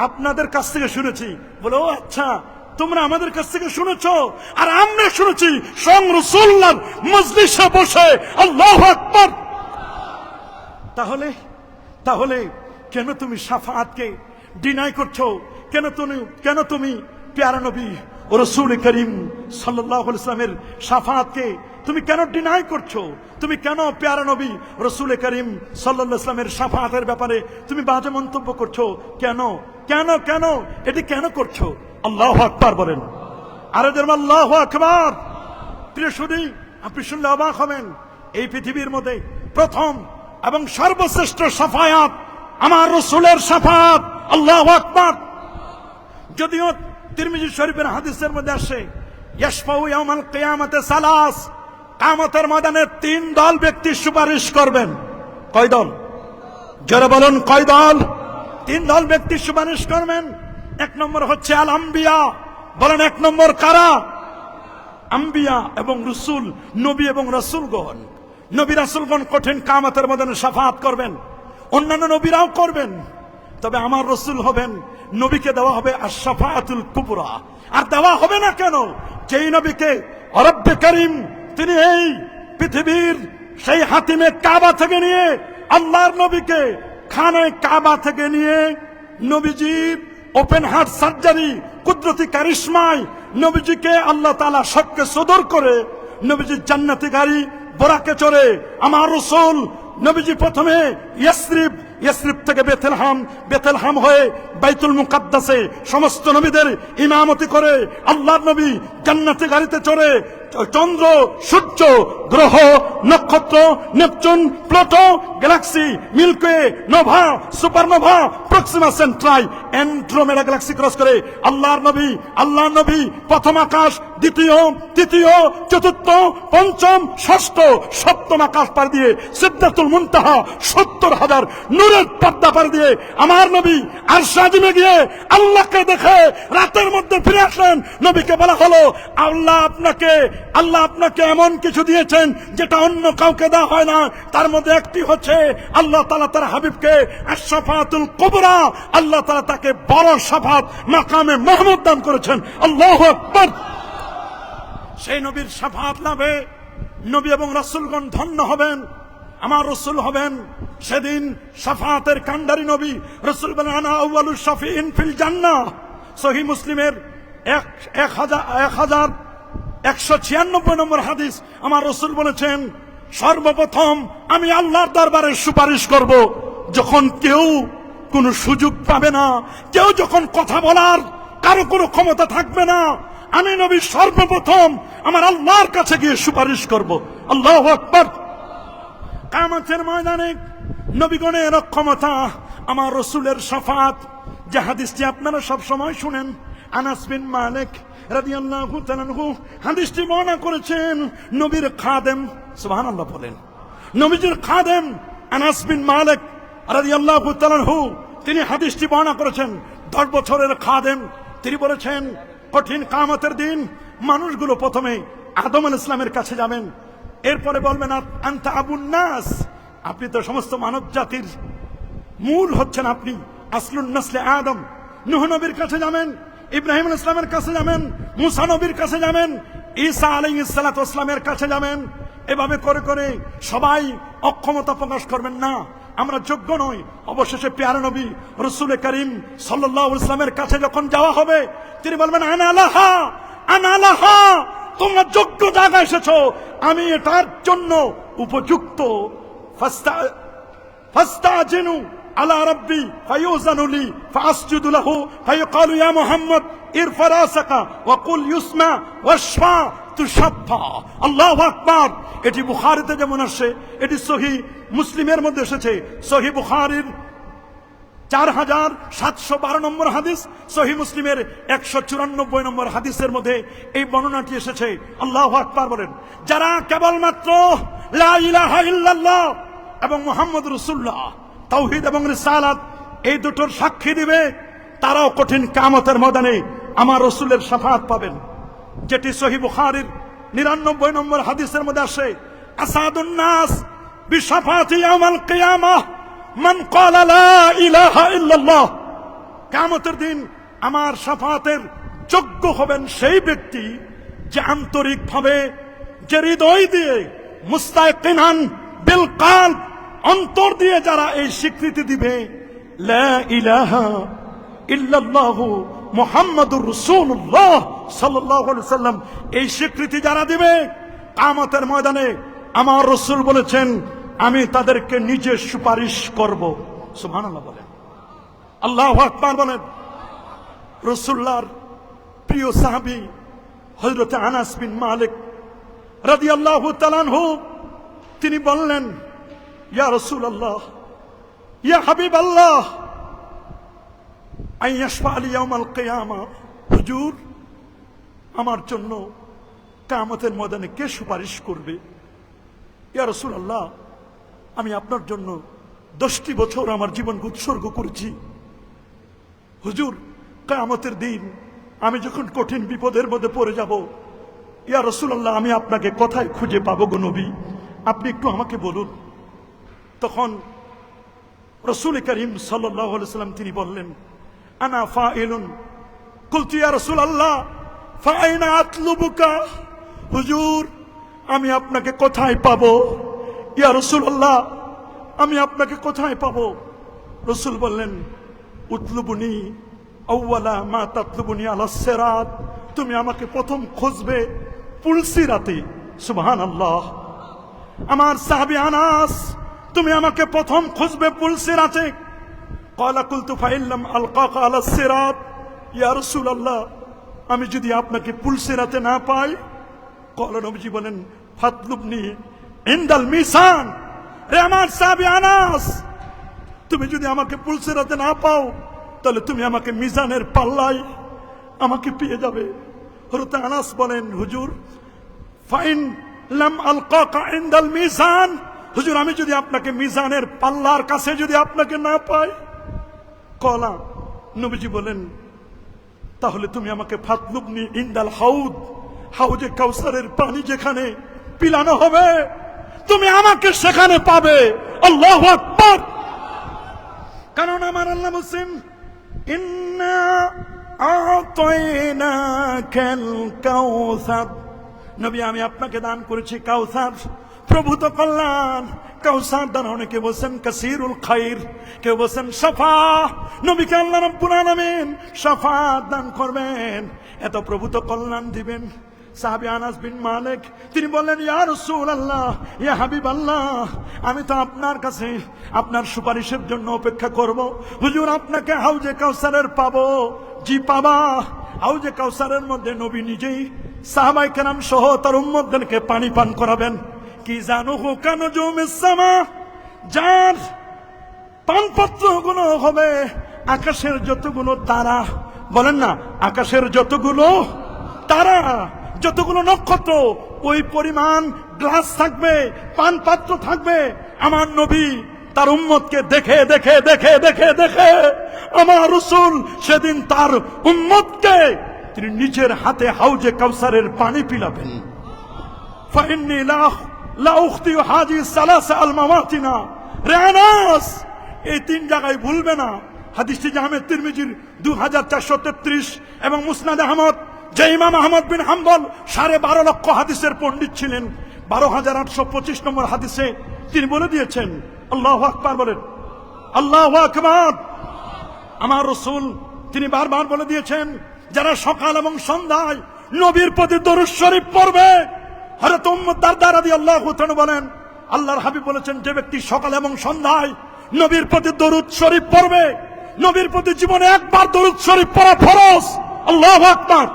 আপনাদের কাছ থেকে শুনেছি। বলে, ও আচ্ছা, তোমরা আমাদের কাছ থেকে শুনেছো, আর আমরা শুনেছি স্বয়ং রাসূলুল্লাহর মজলিসে বসে। আল্লাহু আকবার। তাহলে কেন তুমি শাফাআতকে ডিনাই করছো? কেন তুমি প্যারা নবী ও রাসূল করিম সাল্লাল্লাহু আলাইহি ওয়াসাল্লামের শাফাআতকে তুমি কেন ডিনাই করছো? তুমি কেন প্যারা নবী রাসূল করিম সাল্লাল্লাহু আলাইহি ওয়াসাল্লামের শাফাআতের ব্যাপারে তুমি বাজে মন্তব্য করছো? কেন এটি কেন করছো? আল্লাহু আকবার বলেন। আরে যেমন আল্লাহু আকবার। প্রিয় শুধু আপনি শুনলে অবাক হবেন, এই পৃথিবীর মধ্যে প্রথম এবং সর্বশ্রেষ্ঠ শাফায়াত আমার রাসূলের শাফাআত। আল্লাহু আকবার। যদিও তিরমিজি শরীফের হাদিসের মধ্যে আসে, ইয়াশফাউ ইয়াউমাল কিয়ামাতে সালাস, কিয়ামতের ময়দানে 3 দল ব্যক্তি সুপারিশ করবেন। কয় দল? যারা বলেন কয় দল? 3 দল ব্যক্তি সুপারিশ করবেন। 1 নম্বর হচ্ছে আল আম্বিয়া। বলেন 1 নম্বর কারা? আম্বিয়া এবং রাসূল, নবী এবং রাসূলগণ। নবী রাসূলগণ কঠিন কিয়ামতের ময়দানে শাফাআত করবেন, অন্যান্য নবীরাও করবেন। তবে আমার রাসূল হবেন, নবীকে দেওয়া হবে আশ-শাফাআতুল কুবরা। আর দেওয়া হবে না কেন? যেই নবীকে রব্বে করিম তিনি এই পৃথিবীর সেই হাতিমে কাবা থেকে নিয়ে, আল্লাহর নবীকে খানে কাবা থেকে নিয়ে নবীজির ওপেন হার্ট সার্জারি কুদরতি কারিশমায় নবীজিকে আল্লাহ তাআলা শক্কে সদর করে নবীজির জান্নাতি গাড়ি বোরাকে চড়ে আমার রাসূল নবীজি প্রথমে ইয়াসরিব থেকে বেথলহাম হয়ে বাইতুল মুকাদ্দাসে সমস্ত নবীদের ইমামতি করে আল্লাহর নবী জান্নাতি গাড়িতে চড়ে চন্দ্র, সূর্য, গ্রহ, নক্ষত্র, Neptune, Pluto, galaxy, Milky Way, nova, supernova, Proxima Centauri, Andromeda galaxy cross করে আল্লাহর নবী প্রথম আকাশ, দ্বিতীয়, তৃতীয়, চতুর্থ, পঞ্চম, ষষ্ঠ, সপ্তম আকাশ পার দিয়ে সিদরাতুল মুনতাহা 70,000 নূরের পর্দা পার দিয়ে আমার নবী আরশ আজিমে গিয়ে আল্লাহকে দেখে রাতের মধ্যে ফিরে আসলেন। নবীকে বলা হলো, আল্লাহ আপনাকে এমন কিছু দিয়েছেন যেটা অন্য কাউকে দেওয়া হয় না। তার মধ্যে একটি হচ্ছে আল্লাহ তাআলা তার হাবিবকে আশ-শাফাআতুল কুবরা, আল্লাহ তাআলা তাকে বড় শাফাআত মাকামে মাহমুদ দান করেছেন। আল্লাহু আকবার। সেই নবীর শাফাআত লাভে নবী এবং রাসূলগণ ধন্য হবেন। আমার রাসূল হবেন সেদিন শাফাআতের কান্ডারি নবী। রাসূল বলেন আনা আউয়ালুশ শাফিঈন ফিল জান্নাহ। সহিহ মুসলিমের 1196 নম্বর হাদিস। আমার রাসূল বলেছেন সর্বপ্রথম আমি আল্লাহর দরবারে সুপারিশ করব যখন কেউ কোনো সুযোগ পাবে না, কেউ যখন কথা বলার কারো কোনো ক্ষমতা থাকবে না, আমি নবী সর্বপ্রথম আমার আল্লাহর কাছে গিয়ে সুপারিশ করব। আল্লাহু আকবার। কিয়ামতের ময়দানে নবীগণের ক্ষমতা, আমার রাসূলের শাফাআত, যে হাদিসটি আপনারা সব সময় শুনেন। আনাস বিন মালিক রাদিয়াল্লাহু তাআলা আনহু হাদিসটি বর্ণনা করেছেন। নবীর খাদেম, সুবহানাল্লাহ বলেন, নবীজির খাদেম আনাস বিন মালিক রাদিয়াল্লাহু তাআলা আনহু তিনি হাদিসটি বর্ণনা করেছেন। 10 বছরের খাদেম। তিনি বলেছেন কঠিন কিয়ামতের দিন মানুষগুলো প্রথমে আদম আলাইহিস সালামের কাছে যাবেন, এরপরে বলবেন আনতা আবুন নাস, আপনি তো সমস্ত মানব জাতির মূল হচ্ছেন, আপনি আসলুন নসলে আদম। নূহ নবীর কাছে যাবেন, ইব্রাহিম আলাইহিস সালামের কাছে যাবেন, মুসা নবীর কাছে যাবেন, ঈসা আলাইহিস সালাতু ওয়াস সালামের কাছে যাবেন। এভাবে করে করে সবাই অক্ষমতা প্রকাশ করবেন, না আমরা যোগ্য নই। অবশেষে প্যারা নবী রাসূল করিম সাল্লাল্লাহু আলাইহি ওয়াসাল্লামের কাছে যখন যাওয়া হবে, তিনি বলবেন আনা লাহা, আনা লাহা, তোমরা যোগ্য জায়গায় এসেছো, আমি এটার জন্য উপযুক্ত। ফাস্তাজিনু আলা রাব্বি ফায়ুযানু লি ফাসজুদু লাহু ফায়ুকালু ইয়া মুহাম্মদ ইরফা রাসাকা ওয়া কুল ইউসমা ওয়াশফা তুশাফা। আল্লাহু আকবার। এটি বুখারীতে যেমন আসে, এটি সহিহ মুসলিমের মধ্যে এসেছে। সহিহ বুখারীর 4712 নম্বর হাদিস, সহিহ মুসলিমের 194 নম্বর হাদিসের মধ্যে এই বর্ণনাটি এসেছে। আল্লাহু আকবার বলেন। যারা কেবলমাত্র লা ইলাহা ইল্লাল্লাহ এবং মুহাম্মদুর রাসূলুল্লাহ, তাওহীদ এবং রিসালাত, এই দুটোর সাক্ষী দিবে, তারাও কঠিন কিয়ামতের ময়দানে আমার রাসূলের শাফাআত পাবেন। যেটি সহিহ বুখারীর 99 নম্বর হাদিসের মধ্যে আসে, আসাদুন নাস বিশাফাতি ইয়াউমাল কিয়ামাহ মান ক্বালা লা ইলাহা ইল্লাল্লাহ। কিয়ামতের দিন আমার শাফাআতের যোগ্য হবেন সেই ব্যক্তি যে আন্তরিকভাবে, যে হৃদয় দিয়ে, মুস্তাকিনান বিল কলব, অন্তর দিয়ে যারা এই স্বীকৃতি দিবে লা ইলাহা ইল্লাল্লাহু মুহাম্মাদুর রাসূলুল্লাহ সাল্লাল্লাহু আলাইহি ওয়াসাল্লাম, এই স্বীকৃতি যারা দিবে কিয়ামতের ময়দানে আমার রাসূল বলেছেন আমি তাদেরকে নিজে সুপারিশ করব। সুবহানাল্লাহ বলেন, আল্লাহু আকবার বলেন। রাসূলুল্লাহর প্রিয় সাহাবী হযরত আনাস বিন মালিক রাদিয়াল্লাহু তাআলা আনহু তিনি বললেন, ইয়া রাসূলুল্লাহ, ইয়া হাবিবাল্লাহ, আই ইয়াশফা লি ইয়াউমাল কিয়ামা, হুজুর আমার জন্য কিয়ামতের ময়দানে কে সুপারিশ করবে? ইয়া রাসূলুল্লাহ, আমি আপনার জন্য 10টি বছর আমার জীবনকে উৎসর্গ করেছি। হুজুর কিয়ামতের দিন আমি যখন কঠিন বিপদের মধ্যে পড়ে যাব, ইয়া রাসূলুল্লাহ, আমি আপনাকে কোথায় খুঁজে পাবো গো নবী? আপনি একটু আমাকে বলুন। তখন রাসূল করিম সাল্লাল্লাহু আলাইহি ওয়াসাল্লাম তিনি বললেন, আনা ফাইলুন। কুলতু ইয়া রাসূলুল্লাহ ফাআইনা আতলুবুকা, হুজুর আমি আপনাকে কোথায় পাবো? ইয়া রাসূলুল্লাহ, আমি আপনাকে কোথায় পাবো? রাসূল বললেন, উতলুবুনি আউওয়ালা মা তাতলুবুনি আলাস সিরাত, তুমি আমাকে প্রথম খুঁজবে পুলসিরাতে। সুবহানাল্লাহ। আমার সাহাবী আনাস, তুমি আমাকে প্রথম খুঁজবে পুলসিরাতে। ক্বালা কুলতু ফাইল্লাম আলকাকা আলাস সিরাত, ইয়া রাসূলুল্লাহ, আমি যদি আপনাকে পুলসিরাতে না পাই, ক্বালা নবীজি বলেন ফাতলুবনি ইনদাল মিসান। রে আমার সাহাবী আনাস, তুমি যদি আমাকে পুলসিরাতে না পাও, তাহলে তুমি আমাকে মিজানের পাল্লায় আমাকে পেয়ে যাবে। হযরত আনাস বলেন, হুজুর ফাইন লাম আলকাকা ইনদাল মিজান, হুজুর আমি যদি আপনাকে মিজানের পাল্লার কাছে যদি আপনাকে না পাই, কলা নবীজি বলেন তাহলে তুমি আমাকে ফাতলুবনি ইনদাল হাউদ, হাউজে কাউসারের পানি যেখানে পিলানো হবে তুমি আমাকে সেখানে পাবে। আল্লাহু আকবার। কারণ আমার আল্লাহ বলেন, ইন্না আ'তাইনাকাল কাউসার, নবী আমি আপনাকে দান করেছি কাউসার, প্রভূত কল্যাণ, কাউসার দ্বারা অনেকে বলছেন কাসিরুল খাইর, কেউ বলছেন শাফা, নবীকে আল্লাহ রাব্বুল আলামিন শাফাত দান করবেন, এত প্রভূত কল্যাণ দিবেন। সাহাবী আনাস বিন মালিক তিনি বললেন, ইয়া রাসূলুল্লাহ, ইয়া হাবিবাল্লাহ, আমি তো আপনার কাছে আপনার সুপারিশের জন্য অপেক্ষা করব। হুজুর, আপনাকে হাউজে কাউসারের পাবো? জি পাবা। হাউজে কাউসারের মধ্যে নবী নিজেই সাহাবায়ে কেরাম সহ তার উম্মতদেরকে পানি পান করাবেন। কি জানো কানো জুমিস সামা, যার পানপত্র গুলো হবে আকাশের যতগুলো তারা, বলেন না, আকাশের যতগুলো তারা, যতগুলো নক্ষত্র, ওই পরিমাণ গ্লাস থাকবে, পান পাত্র থাকবে। আমার নবী তার উম্মতকে দেখে দেখে দেখে দেখে দেখে আমার রাসূল সেদিন তার উম্মতকে তিনি নিজের হাতে হাউজে কাউসারের পানি পিলাবেন। ফাইন্নী লা উখতি হাজি সালাসা আল মাওয়াতিনা, রে আনাস, এই তিন জায়গায় ভুলবে না। হাদিসটি জামে তিরমিজির 2433 এবং মুসনাদ আহমদ, যে ইমাম আহমদ বিন হাম্বল 12.5 লক্ষ হাদিসের পণ্ডিত ছিলেন, 12,825 নম্বর হাদিসে তিনি বলে দিয়েছেন, আল্লাহু আকবার বলেন, আল্লাহু আকবার। আমার রাসূল তিনি বারবার বলে দিয়েছেন, যারা সকাল এবং সন্ধ্যায় নবীর প্রতি দরুদ শরীফ পড়বে, হযরত উম্মু দারদা রাদিয়াল্লাহু তাআলা বলেন, আল্লাহর হাবিব বলেছেন, যে ব্যক্তি সকাল এবং সন্ধ্যায় নবীর প্রতি দরুদ শরীফ পড়বে, নবীর প্রতি জীবনে একবার দরুদ শরীফ পড়া ফরজ। আল্লাহু আকবার।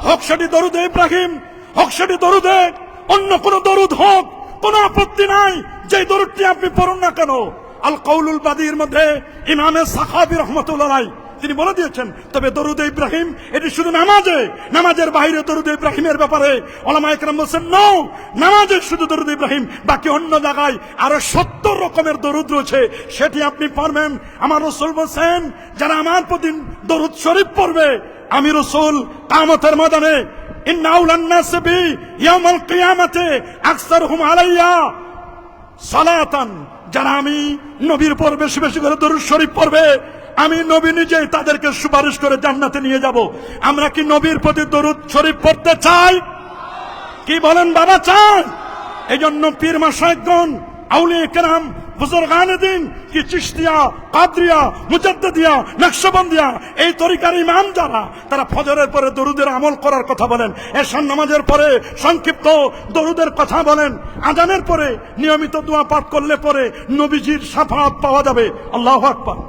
হোক সেটি দরুদে ইব্রাহিম, হোক সেটি দরুদে অন্য কোন দরুদ হোক, কোন আপত্তি নাই, যে দরুদটি আপনি পড়ুন না কেন। আল কাউলুল বাদীর মধ্যে ইমামে সাখাবী রাহমাতুল্লাহ আলাইহি তিনি বলে দিয়েছেন, তবে দরুদে ইব্রাহিম এটি শুধু নামাজে, নামাজের বাইরে দরুদে ইব্রাহিমের ব্যাপারে ওলামায়ে কেরাম বলেছেন, নো, নামাজে শুধু দরুদ ইব্রাহিম, বাকি অন্য জায়গায় আরো 70 রকমের দরুদ রয়েছে, সেটি আপনি পড়বেন। আমার রাসূল বলেন, যারা আমার প্রতি দরুদ শরীফ পড়বে, আমি রাসূল কিয়ামতের ময়দানে ইন্না আউলান নাস বি ইয়াউমাল কিয়ামাতি আকসারুহুম আলাইয়া সালাতান, যারা আমি নবীর পর বেশি বেশি করে দরুদ শরীফ পড়বে, আমি নবী নিজেই তাদেরকে সুপারিশ করে জান্নাতে নিয়ে যাব। আমরা কি নবীর প্রতি দরুদ শরীফ পড়তে চাই? কি বলেন বাবা, চাই? এই জন্য পীর মাশায়েখগণ, আউলিয়া কেরাম, বুজুর্গানে দিন, কি চিশতিয়া, কাদরিয়া, মুজাদ্দিদিয়া, নকশবন্দিয়া, এই তরিকার ইমাম যারা, তারা ফজরের পরে দরুদের আমল করার কথা বলেন, এশার নামাজের পরে সংক্ষিপ্ত দরুদের কথা বলেন, আজানের পরে নিয়মিত দোয়া পাঠ করলে পরে নবীজির শাফাআত পাওয়া যাবে। আল্লাহু আকবার।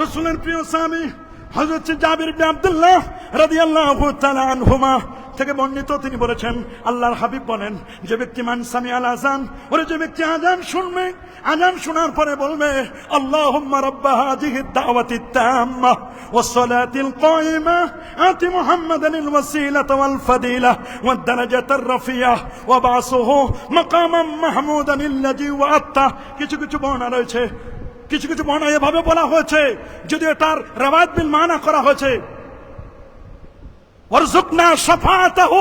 রাসূলের প্রিয় সাহাবী হযরত জাবির ইবনে আব্দুল্লাহ রাদিয়াল্লাহু তাআলা আনহুমা থেকে বর্ণিত, তিনি বলেছেন, আল্লাহর হাবিব বলেন, যে ব্যক্তি মান সামিআল আযান, ওরে যে ব্যক্তি আযান শুনবে, আযান শোনার পরে বলবে, আল্লাহুম্মা রাব্বা হাযিহিদ দাওয়াতিত তাম্মা ওয়াস সালাতিল কায়িমা আতি মুহাম্মাদানিল ওয়াসিলাতা ওয়াল ফাদিলা ওয়াদ দারাজাতার রাফিয়া ওয়া বাসুহু মাকামান মাহমুদানিল্লাযী ওয়া'আতা। কিছু কিছু বর্ণনা রয়েছে, কিছু কিছু বর্ণনা এভাবে বলা হয়েছে, যদি এটার রাওয়ায়াত বিল মানা করা হয়েছে, ওয়ারযুকনা শাফাআতাহু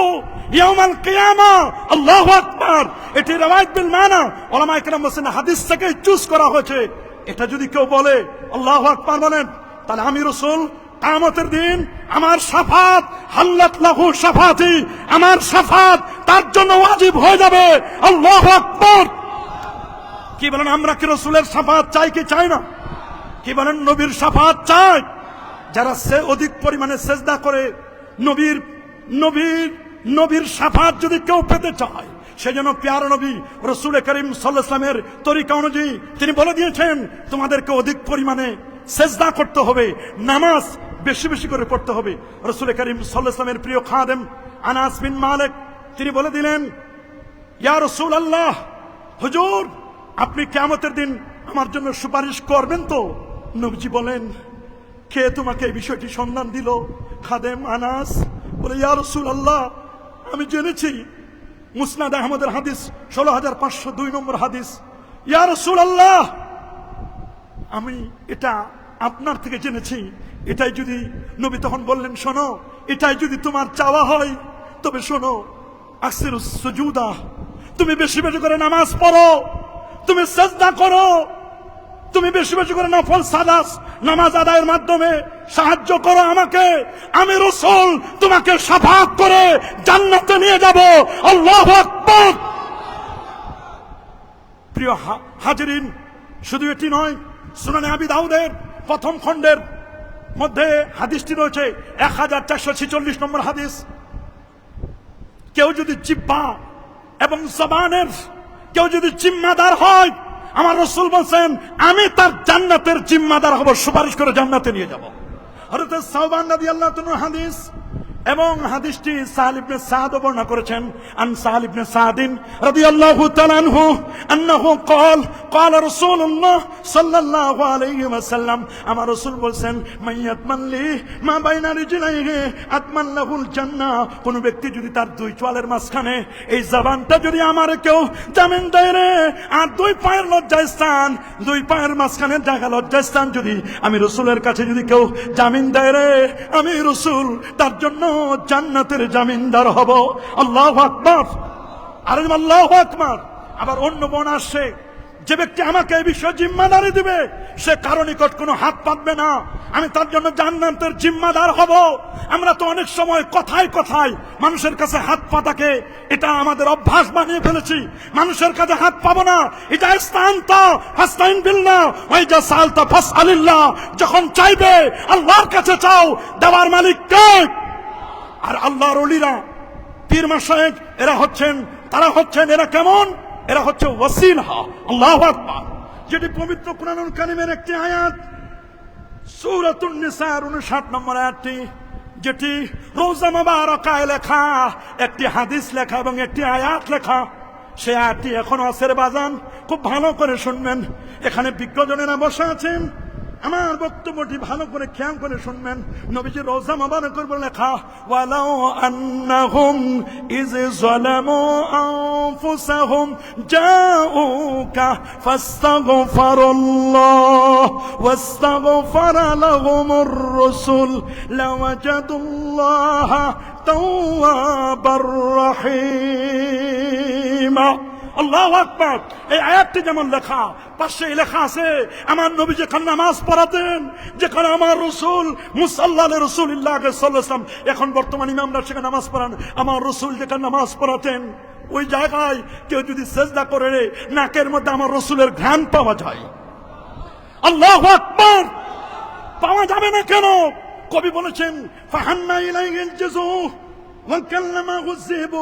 ইয়াউমাল কিয়ামা। আল্লাহু আকবার। এটি রাওয়ায়াত বিল মানা, উলামায়ে কেরাম বলেন হাদিস থেকে চুজ করা হয়েছে। এটা যদি কেউ বলে, আল্লাহু আকবার বলেন, তাহলে আমি রাসূল কিয়ামতের দিন আমার শাফাত, হাল্লাত লাহু শাফাতি, আমার শাফাত তার জন্য ওয়াজিব হয়ে যাবে। আল্লাহু আকবার। কি বলেন, আমরা কি রাসূলের শাফাত চাই কি চাই না? কি বলেন, নবীর শাফাত চাই? যারা অধিক পরিমাণে সেজদা করে, নবীর নবীর নবীর শাফাত যদি কেউ পেতে চায়, সেজন্য প্যারা নবী রাসূল করিম সাল্লাল্লাহু আলাইহি ওয়াসাল্লামের তরিকা অনুযায়ী তিনি বলে দিয়েছেন, তোমাদেরকে অধিক পরিমাণে সেজদা করতে হবে, নামাজ বেশি বেশি করে পড়তে হবে। রাসূল করিম সাল্লাল্লাহু আলাইহি ওয়াসাল্লামের প্রিয় খাদেম আনাস বিন মালিক তিনি বলে দিলেন, ইয়া রাসূলুল্লাহ, হুজুর, আপনি কিয়ামতের দিন আমার জন্য সুপারিশ করবেন তো? নবীজি বলেন, কে তোমাকে এই বিষয়টি সন্ধান দিল? খাদেম আনাস বলে, ইয়া রাসূলুল্লাহ, আমি জেনেছি, মুসনাদ আহমদের হাদিস 16502 নম্বর হাদিস। ইয়া রাসূলুল্লাহ, আমি এটা আপনার থেকে জেনেছি। এটাই যদি, নবী তখন বললেন, শোনো, এটাই যদি তোমার চাওয়া হয়, তবে শোনো, আকসিরুস সুজুদা, তুমি বেশি বেশি করে নামাজ পড়ো, তুমি সিজদা করো, তুমি বেশি বেশি করে নফল সালাত নামাজ আদায়ের মাধ্যমে সাহায্য করো আমাকে, আমি রাসূল তোমাকে শাফাআত করে জান্নাতে নিয়ে যাব। আল্লাহু আকবার। প্রিয় হাজিরিন, শুধু এটি নয়, সুনানে আবি দাউদের প্রথম খণ্ডের মধ্যে হাদিসটি রয়েছে 1446 নম্বর হাদিস। কেউ যদি জিহ্বা এবং জবানের কেউ যদি জিম্মাদার হয়, আমার রাসূল বলেন আমি তার জান্নাতের জিম্মাদার হব, সুপারিশ করে জান্নাতে নিয়ে যাব। হযরত সাওবান রাদিয়াল্লাহু তাআলা হাদিস, এবং হাদিসটি সাহল ইবনে সাদ বর্ণনা করেছেন। আন সাহল ইবনে সাদিন রাদিয়াল্লাহু তাআলা আনহু আন্নাহু قال قال رسول الله صلى الله عليه وسلم, আমার রাসূল বলেন মাইয়াতমান লি মা বাইনা রিজলাইহি আতমান লাহুল জান্নাহ, কোন ব্যক্তি যদি তার দুই চোয়ালের মাঝখানে এই জবানটা যদি আমার কেউ জামিন দেয় রে, আর দুই পায়ের লজ্জাস্থান, দুই পায়ের মাঝখানে জায়গা লজ্জাস্থান যদি আমি রাসূলের কাছে যদি কেউ জামিন দেয় রে, আমি রাসূল তার জন্য জান্নাতের জামিনদার হব। আল্লাহু আকবার, আর আল্লাহু আকবার। আবার অন্য বোন আসছে, যে ব্যক্তি আমাকে এই বিষয়ে জিম্মাদারি দিবে সে কারো নিকট কোনো হাত পাতবে না, আমি তার জন্য জান্নাতের জিম্মাদার হব। আমরা তো অনেক সময় কথায় কথায় মানুষের কাছে হাত পাতাকে এটা আমাদের অভ্যাস বানিয়ে ফেলেছি। মানুষের কাছে হাত পাবো না, এটা ইস্তানতা ফাস্তাইন বিল্লাহ ওয়া ইজা সালতা ফাসআলিল্লাহ, যখন চাইবে আল্লাহর কাছে চাও, দেওয়ার মালিক কে? আর আল্লাহর ওলিরা, পীর মাশায়েখ, তারা হচ্ছেন এরা কেমন? এরা হচ্ছে ওয়াসিলা। আল্লাহু আকবার। যেটি পবিত্র কুরআনুল কারীমের একটি আয়াত, সূরাতুন নিসার 59 নম্বর আয়াতটি, যেটি রওজা মুবারাকায় লেখা, একটি হাদিস লেখা এবং একটি আয়াত লেখা। সেই আয়াতটি এখনো আছে বাজান, খুব ভালো করে শুনবেন। এখানে বিজ্ঞজনেরা বসে আছেন, আমার বক্তব্যটি ভালো করে খেয়াল করে শুনবেন। নবীজি রওজা মুবারকের উপর লেখা, ওয়ালাউ আন্নাহুম ইয যালামু আনফুসাহুম জাউকা ফাস্তাগফিরুল্লাহ ওয়াস্তাগফারা লাহুমুর রাসূল লাওয়াজাদুল্লাহা তাওয়াবার রহিমা। আল্লাহু আকবার। এই আয়াতটি যেমন লেখা, পাশে লেখা আছে আমার নবী যেখানে নামাজ পড়াতেন, যেখানে আমার রাসূল মুসাল্লা রাসূলুল্লাহ সাল্লাল্লাহু আলাইহি ওয়াসাল্লাম, এখন বর্তমান ইমামরা সেখানে নামাজ পড়ান, আমার রাসূল যেখানে নামাজ পড়াতেন ওই জায়গায় কেউ যদি সিজদা করে নাকের মধ্যে আমার রাসূলের ঘ্রাণ পাওয়া যায়। আল্লাহু আকবার। পাওয়া যাবে না কেন? কবি বলেছেন ফাহান্না ইলাইহিল জুযু وكلمه الذئب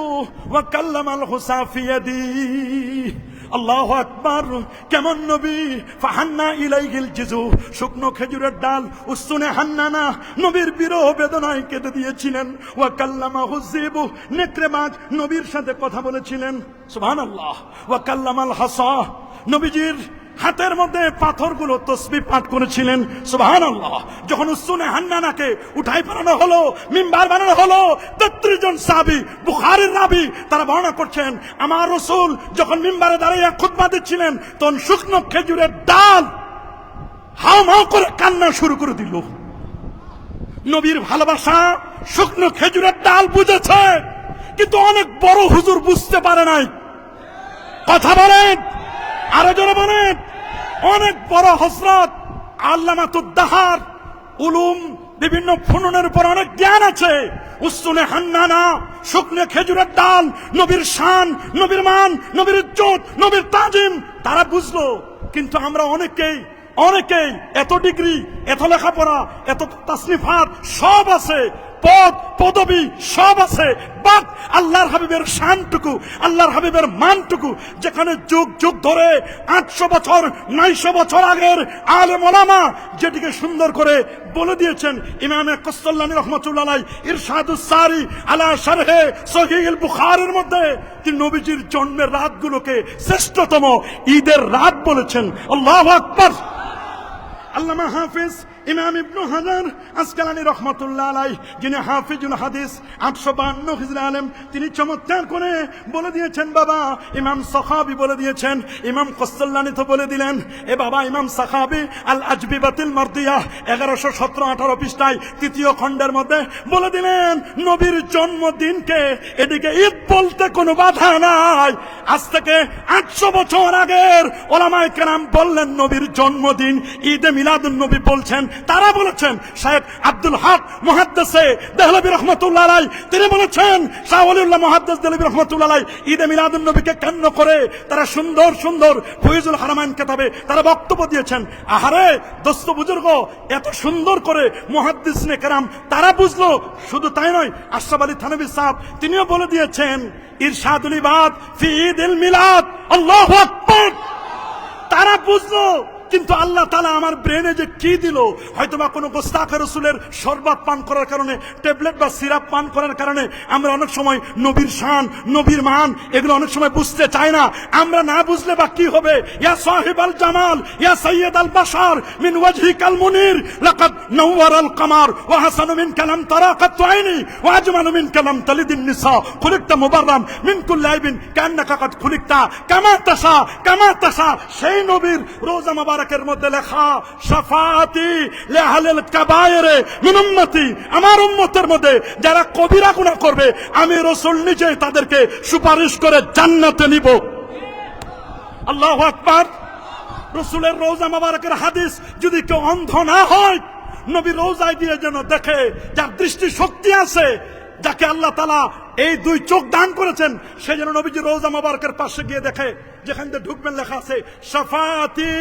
وكلم الحصى في يديه। আল্লাহু আকবার। কেমন নবী? ফাহান্না ইলাইহিল জিজু, শুকনো খেজুরের ডাল উসুনে হান্নানা নবীর বিরহ বেদনায় কেটে দিয়েছিলেন। ওয়া কাল্লামাহু যিবু, নেকড়েবাজ নবীর সাথে কথা বলেছিলেন। সুবহানাল্লাহ। ওয়া কাল্লামাল হাসা, নবীজির হাতের মধ্যে পাথরগুলো তসবিহ পাঠ করেছিলেন। সুবহানাল্লাহ। যখন উসুনে হান্নানাকে উঠাই পাঠানো হলো, মিম্বার বানানো হলো, 33 জন সাহাবী, বুখারীর রাবী, তারা বর্ণনা করছেন আমার রাসূল যখন মিম্বারে দাঁড়িয়ে খুতবা দিচ্ছিলেন তখন শুকনো খেজুরের ডাল হাউমাউ করে কান্না শুরু করে দিল। নবীর ভালোবাসা শুকনো খেজুরের ডাল বুঝেছে, কিন্তু অনেক বড় হুজুর বুঝতে পারে নাই। কথা বলেন, আরো জোরে বলেন। অনেক বড় হযরত আল্লামাতুদ্দাহার, উলুম বিভিন্ন ফুনুনের উপর অনেক জ্ঞান আছে। উসুনে হান্নানা, শুকনো খেজুরের ডাল, নবীর শান, নবীর মান, নবীর ইজ্জত, নবীর তাজিম তারা বুঝলো। কিন্তু আমরা অনেকেই এত ডিগ্রি, এত লেখাপড়া, এত তাসনিফাত সব আছে, পদ পদবী সব আছে, বাট আল্লাহর হাবিবের শানটুকু, আল্লাহর হাবিবের মানটুকু, যেখানে যুগ যুগ ধরে 800 বছর 900 বছর আগের আলেম ওলামা যেটিকে সুন্দর করে বলে দিয়েছেন ইমামে কসসাল্লানি রাহমাতুল্লাহ আলাইহি ইরশাদুস সারি আলা শারহে সহিহুল বুখারীর মধ্যে তিনি নবীজির জন্মের রাতগুলোকে শ্রেষ্ঠতম ঈদের রাত বলেছেন। আল্লাহু আকবার। আল্লামা হাফিজ ইমাম ইবনে হাজার আসকালানী রাহমাতুল্লাহ আলাইহি, যিনি হাফিজুল হাদিস 852 হিজরি আলেম, তিনি চমৎকার করে বলে দিয়েছেন বাবা, ইমাম সাখাবী বলে দিয়েছেন, ইমাম কসসাল্লানী তো বলে দিলেন। এ বাবা ইমাম সাখাবী আল আজবিবাতিল মারদিয়াহ 1117-18 পৃষ্ঠায় 3য় খণ্ডের মধ্যে বলে দিলেন নবীর জন্মদিনকে এদিকে ঈদ বলতে কোনো বাধা নাই। আজ থেকে 800 বছর আগের ওলামায়ে কেরাম বললেন নবীর জন্মদিন ঈদে মিলাদুন নবী বলছেন, তারা বলেছেন। শেখ আব্দুল হক মুহাদ্দিসে দেহলভী রাহমাতুল্লাহ আলাইহি তিনি বলেছেন, শাহ ওলিউল্লাহ মুহাদ্দিস দেহলভী রাহমাতুল্লাহ আলাইহি ঈদে মিলাদুন নবীকে কেন্দ্র করে তারা সুন্দর সুন্দর ফয়জুল হারামাইন কিতাবে তারা বক্তব্য দিয়েছেন। আহারে দোস্ত বুজুর্গ, এত সুন্দর করে মুহাদ্দিসনে কেরাম তারা বুঝলো। শুধু তাই নয়, আশরাফ আলী থানভী সাহেব তিনিও বলে দিয়েছেন ইরশাদুল ইবাদ ফি ঈদুল মিলাদ, আল্লাহু আকবার। তারা বুঝলো, কিন্তু আল্লাহ তাআলা আমার ব্রেনে যে কি দিল, হয়তোবা কোনো গোস্তাখে রাসূলের শরবত পান করার কারণে, ট্যাবলেট বা সিরাপ পান করার কারণে আমরা অনেক সময় নবীর শান, নবীর মান এগুলো অনেক সময় বুঝতে চাই না। আমরা না বুঝলে বা কি হবে? ইয়া সাহিবাল জামাল ইয়া সাইয়্যিদাল বাশার মিন ওয়াজহিকাল মুনির লাকাদ নাওয়ারাল কামার ওয়া হাসানু মিন কালাম তারাকাত আইনি ওয়া আজমালু মিন কালাম তালিদিন নিসা খুলিকতা মুবাররাম মিন কুল্লি আইবিন কান্নাকা কাদ খুলিকতা কামা তাশা। সেই নবীর রোজা মুবারকের মধ্যে লেখা শাফাআতি লিআহলিল কাবায়ের মিন উম্মতি, আমার উম্মতের মধ্যে যারা কবিরা গুনাহ করবে আমি রাসূল নিজেই তাদেরকে সুপারিশ করে জান্নাতে নিব। আল্লাহু আকবার। রাসূলের রোজা মুবারকের হাদিস যদি কেউ অন্ধ না হয়, নবী রোজায় দিয়ে যেন দেখে, যার দৃষ্টি শক্তি আছে, যাকে আল্লাহ তাআলা এই দুই চোখ দান করেছেন, সে যেন নবীজি রোজা মুবারকের পাশে গিয়ে দেখে যেখান থেকে ঢুকবেন লেখা আছে শাফাআতি,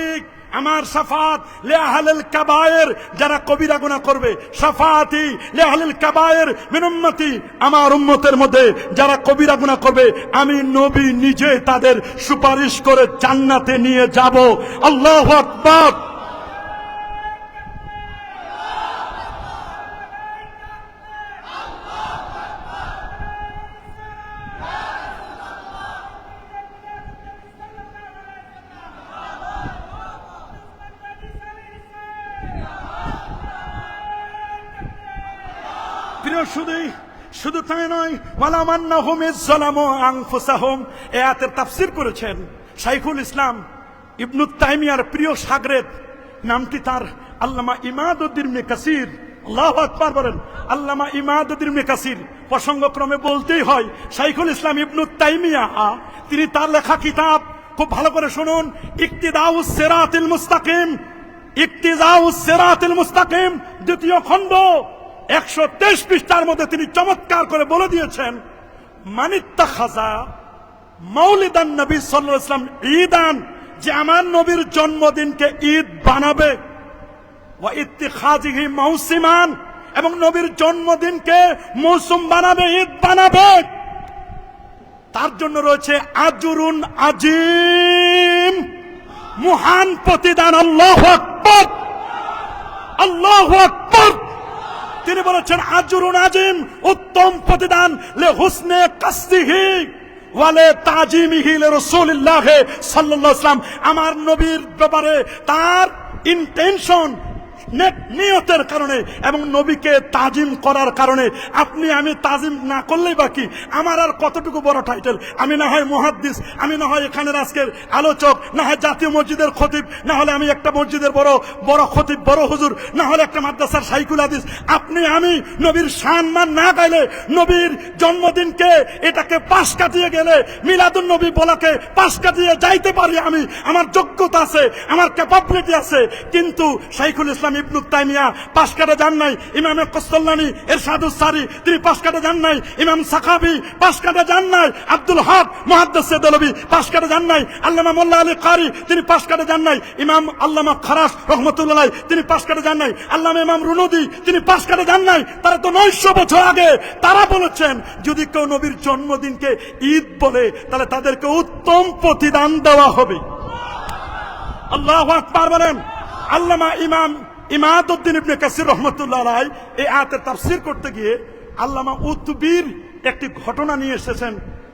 আমার শাফাত লিআহলিল কাবায়ের, যারা কবিরা গুনাহ করবে, শাফাআতি লিআহলিল কাবায়ের মিন উম্মতি, আমার উম্মতের মধ্যে যারা কবিরা গুনাহ করবে আমি নবী নিজে তাদের সুপারিশ করে জান্নাতে নিয়ে যাব। আল্লাহু আকবার। শুধু তাই নয়, ওয়ালামান্নাহুম ইযলামু আনফুসাহুম, এই আয়াতের তাফসীর করেছেন শাইখুল ইসলাম ইবনে তাইমিয়ার প্রিয় শাগরেদ, নামটি তার আল্লামা ইমাদউদ্দিন ইবনে কাসির। আল্লাহু আকবার বলেন। আল্লামা ইমাদউদ্দিন ইবনে কাসির, প্রসঙ্গক্রমে বলতেই হয় শাইখুল ইসলাম ইবনে তাইমিয়া, তিনি তার লেখা কিতাব খুব ভালো করে শুনুন, ইক্তিদাউস সিরাতিল মুস্তাকিম, ইক্তিদাউস সিরাতিল মুস্তাকিম দ্বিতীয় খণ্ড 123 পৃষ্ঠার মধ্যে তিনি চমৎকার করে বলে দিয়েছেন, মানিত্তাখাযা মাউলিদান নবী সাল্লাল্লাহু আলাইহি ওয়াসাল্লাম ঈদান, যে আমার নবীর জন্মদিনকে ঈদ বানাবে, ওয়া ইত্তিখাযিহি মাউসিমান, এবং নবীর জন্মদিনকে মৌসুম বানাবে, ঈদ বানাবে, তার জন্য রয়েছে আজরুন আজিম, মহান প্রতিদান। আল্লাহু আকবার, আল্লাহু আকবার। তিনি বলেছেন আজরুন আজিম, উত্তম প্রতিদান, লে হুসনে কাসদিহি ওয়ালে তাজিমিহি লিরাসূলিল্লাহ সাল্লাল্লাহু আলাইহি ওয়াসাল্লাম, আমার নবীর ব্যাপারে তার ইন্টেনশন, নিয়তের কারণে এবং নবীকে তাজিম করার কারণে। আপনি আমি তাজিম না করলেই বাকি, আমার আর কতটুকু বড় টাইটেল, আমি না হয় মুহাদ্দিস, আমি না হয় এখানের আজকের আলোচক, না হয় জাতীয় মসজিদের খতিব, না হলে আমি একটা মসজিদের বড় বড় খতিব, বড় হুজুর, না হলে একটা মাদ্রাসার শাইখুল হাদিস। আপনি আমি নবীর সম্মান না গাইলে, নবীর জন্মদিনকে এটাকে পাশ কাটিয়ে গেলে, মিলাদুন নবী বলাকে পাশ কাটিয়ে যাইতে পারি আমি, আমার যোগ্যতা আছে, আমার ক্যাপাবিলিটি আছে, কিন্তু শাইখুল ইসলাম ইবনে তাইমিয়া পাশ কাটা যান নাই, ইমাম কস্তলানি ইরশাদুস সারি তিনি পাশ কাটা যান নাই, ইমাম সাখাবি পাশ কাটা যান নাই, আব্দুল হক মুহাদ্দিস দেহলভী পাশ কাটা যান নাই, আল্লামা মোল্লা আলী কারি তিনি পাশ কাটা যান নাই, ইমাম আল্লামা খারাস রহমাতুল্লাহ আলাইহি তিনি পাশ কাটা যান নাই, আল্লামা ইমাম রুনুদি তিনি পাশ কাটা যান নাই। তারা তো 900 বছর আগে তারা বলেছেন যদি কেউ নবীর জন্মদিনকে ঈদ বলে তাহলে তাদেরকে উত্তম প্রতিদান দেওয়া হবে। আল্লাহু আকবার বলেন। আল্লামা ইমাদউদ্দিন ইবনে কাসির রহমাতুল্লাহ আলাইহি এই আয়াতের তাফসীর করতে গিয়ে আল্লামা উতবির একটি ঘটনা নিয়ে এসেছেন,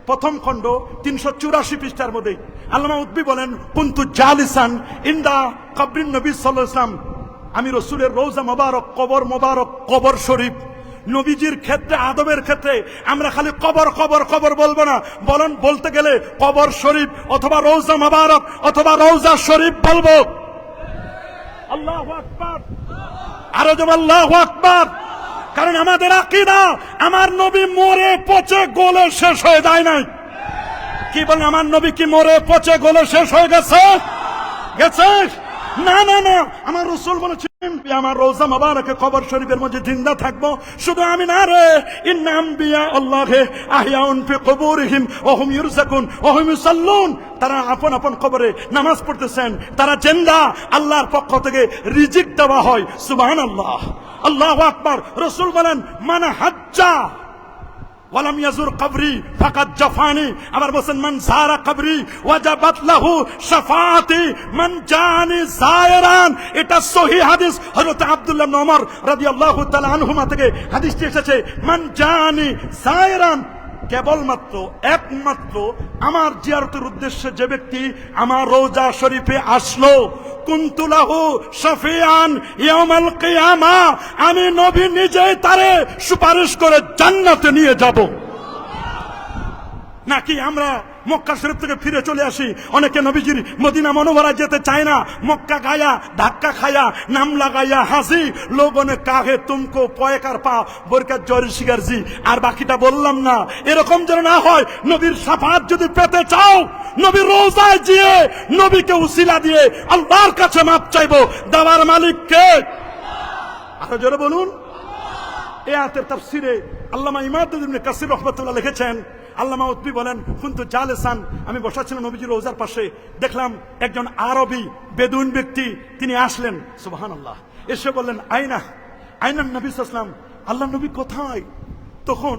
প্রথম খণ্ড 384 পৃষ্ঠার মধ্যে। আল্লামা উতবি বলেন, কুনতু জালিসান ইনদা কবরিন নবী সাল্লাল্লাহু আলাইহি ওয়াসাল্লাম, আমি রাসূলের রওজা মোবারক, কবর শরীফ, নবীজির ক্ষেত্রে, আদবের ক্ষেত্রে আমরা খালি কবর কবর কবর বলবো না, বলতে গেলে কবর শরীফ অথবা রওজা মোবারক অথবা রওজা শরীফ বলবো। আল্লাহু আকবার, আরো জোরে আল্লাহু আকবার। কারণ আমাদের আকীদা, আমার নবী মরে পচে গলে শেষ হয়ে যায় নাই। কি বলেন, আমার নবী কি মরে পচে গলে শেষ হয়ে গেছে? না না না, আমার রাসূল বলেছেন আমার রওজা মুবারকে কবর শরীফের মধ্যে জিন্দা থাকবো। শুধু আমি না রে, ইন্না আম্বিয়া আল্লাহে আহইয়াউন ফি কুবুরিহিম ওয়া হুম ইরযাকুন ওয়া হুম ইউসাল্লুন। তারা আপন আপন কবরে নামাজ পড়তেছেন, তারা জিন্দা, আল্লাহর পক্ষ থেকে রিজিক দেওয়া হয়। সুবহানাল্লাহ, আল্লাহু আকবার। রাসূল বলেন মান হাজ্জা ওয়ালাম ইয়াজুর কবরি ফাকাদ জাফানি। আবার বলেন মান যারা কবরি ওয়াজাবাত লাহু শাফাআতি মান জানি যায়রান। এটা সহিহ হাদিস, হযরত আব্দুল্লাহ ইবনে ওমর রাদিয়াল্লাহু তাআলা আনহুমা থেকে হাদিসটি এসেছে। মান জানি যায়রান, কেবলমাত্র একমাত্র আমার জিয়ারতের উদ্দেশ্যে যে ব্যক্তি আমার রওজা শরীফে আসলো, কুনতু লাহু শাফিআন ইয়াউমাল কিয়ামা, আমি নবী নিজেই তারে সুপারিশ করে জান্নাতে নিয়ে যাব। নাকি আমরা মক্কা শরীফ থেকে ফিরে চলে আসি, অনেকে নবীজির মদিনা মনোবরা যেতে চায় না, মক্কা গায়া ধাক্কা খায়া নাম লাগাইয়া হাসি লোগনে কাহে তুমকো পয়কার পা বরকাত জরি শিগারজি। আর বাকিটা বললাম না, এরকম যেন না হয়। নবীর শাফাত যদি পেতে চাও, নবীর রওজায় গিয়ে নবীকে উসিলা দিয়ে আল্লাহর কাছে মাপ চাইবো। দেওয়ার মালিক কে? আরো জোরে বলুন। এই আয়াতের তাফসিরে আল্লামা ইমাদ ইবনে কাসির রাহমাতুল্লাহ লিখেছেন, আল্লামা উতবি বলেন কুনতু জালিসান, আমি বসা ছিলাম নবীজির রওজার পাশে, দেখলাম একজন আরবি বেদুইন ব্যক্তি তিনি আসলেন। সুবহানাল্লাহ। এসে বললেন আইনা আইনান নবী সাল্লাল্লাহু আলাইহি ওয়াসাল্লাম, আল্লাহ নবী কোথায়? তখন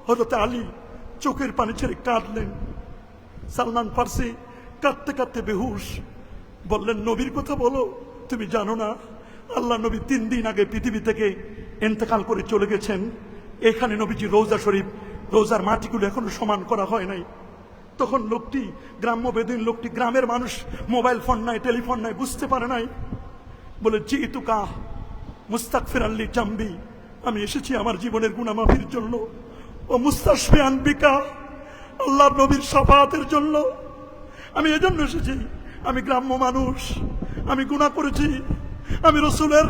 হযরত আলী চোখের পানি ছেড়ে কাঁদলেন। সালমান ফার্সি কাঁদতে কাঁদতে বেহুশ। বললেন নবীর কথা বলো, তুমি জানো না আল্লাহ নবী 3 দিন আগে পৃথিবী থেকে ইন্তেকাল করে চলে গেছেন। এখানে নবীজি রওজা শরীফ, রোজার মাটিগুলো এখনো সমান করা হয় নাই। তখন লোকটি, গ্রাম্য বেদুইন লোকটি, গ্রামের মানুষ, মোবাইল ফোন নাই, টেলিফোন নাই, বুঝতে পারে নাই। বলে জিতুকা মুস্তাগফিরান লি জামবি, আমি এসেছি আমার জীবনের গুনাহ মাফির জন্য। ও মুস্তাশফিয়ান বিকা, আল্লাহর নবীর শাফাআতের জন্য আমি এজন্য এসেছি। আমি গ্রাম্য মানুষ, আমি গুনাহ করেছি, আমি রাসূলের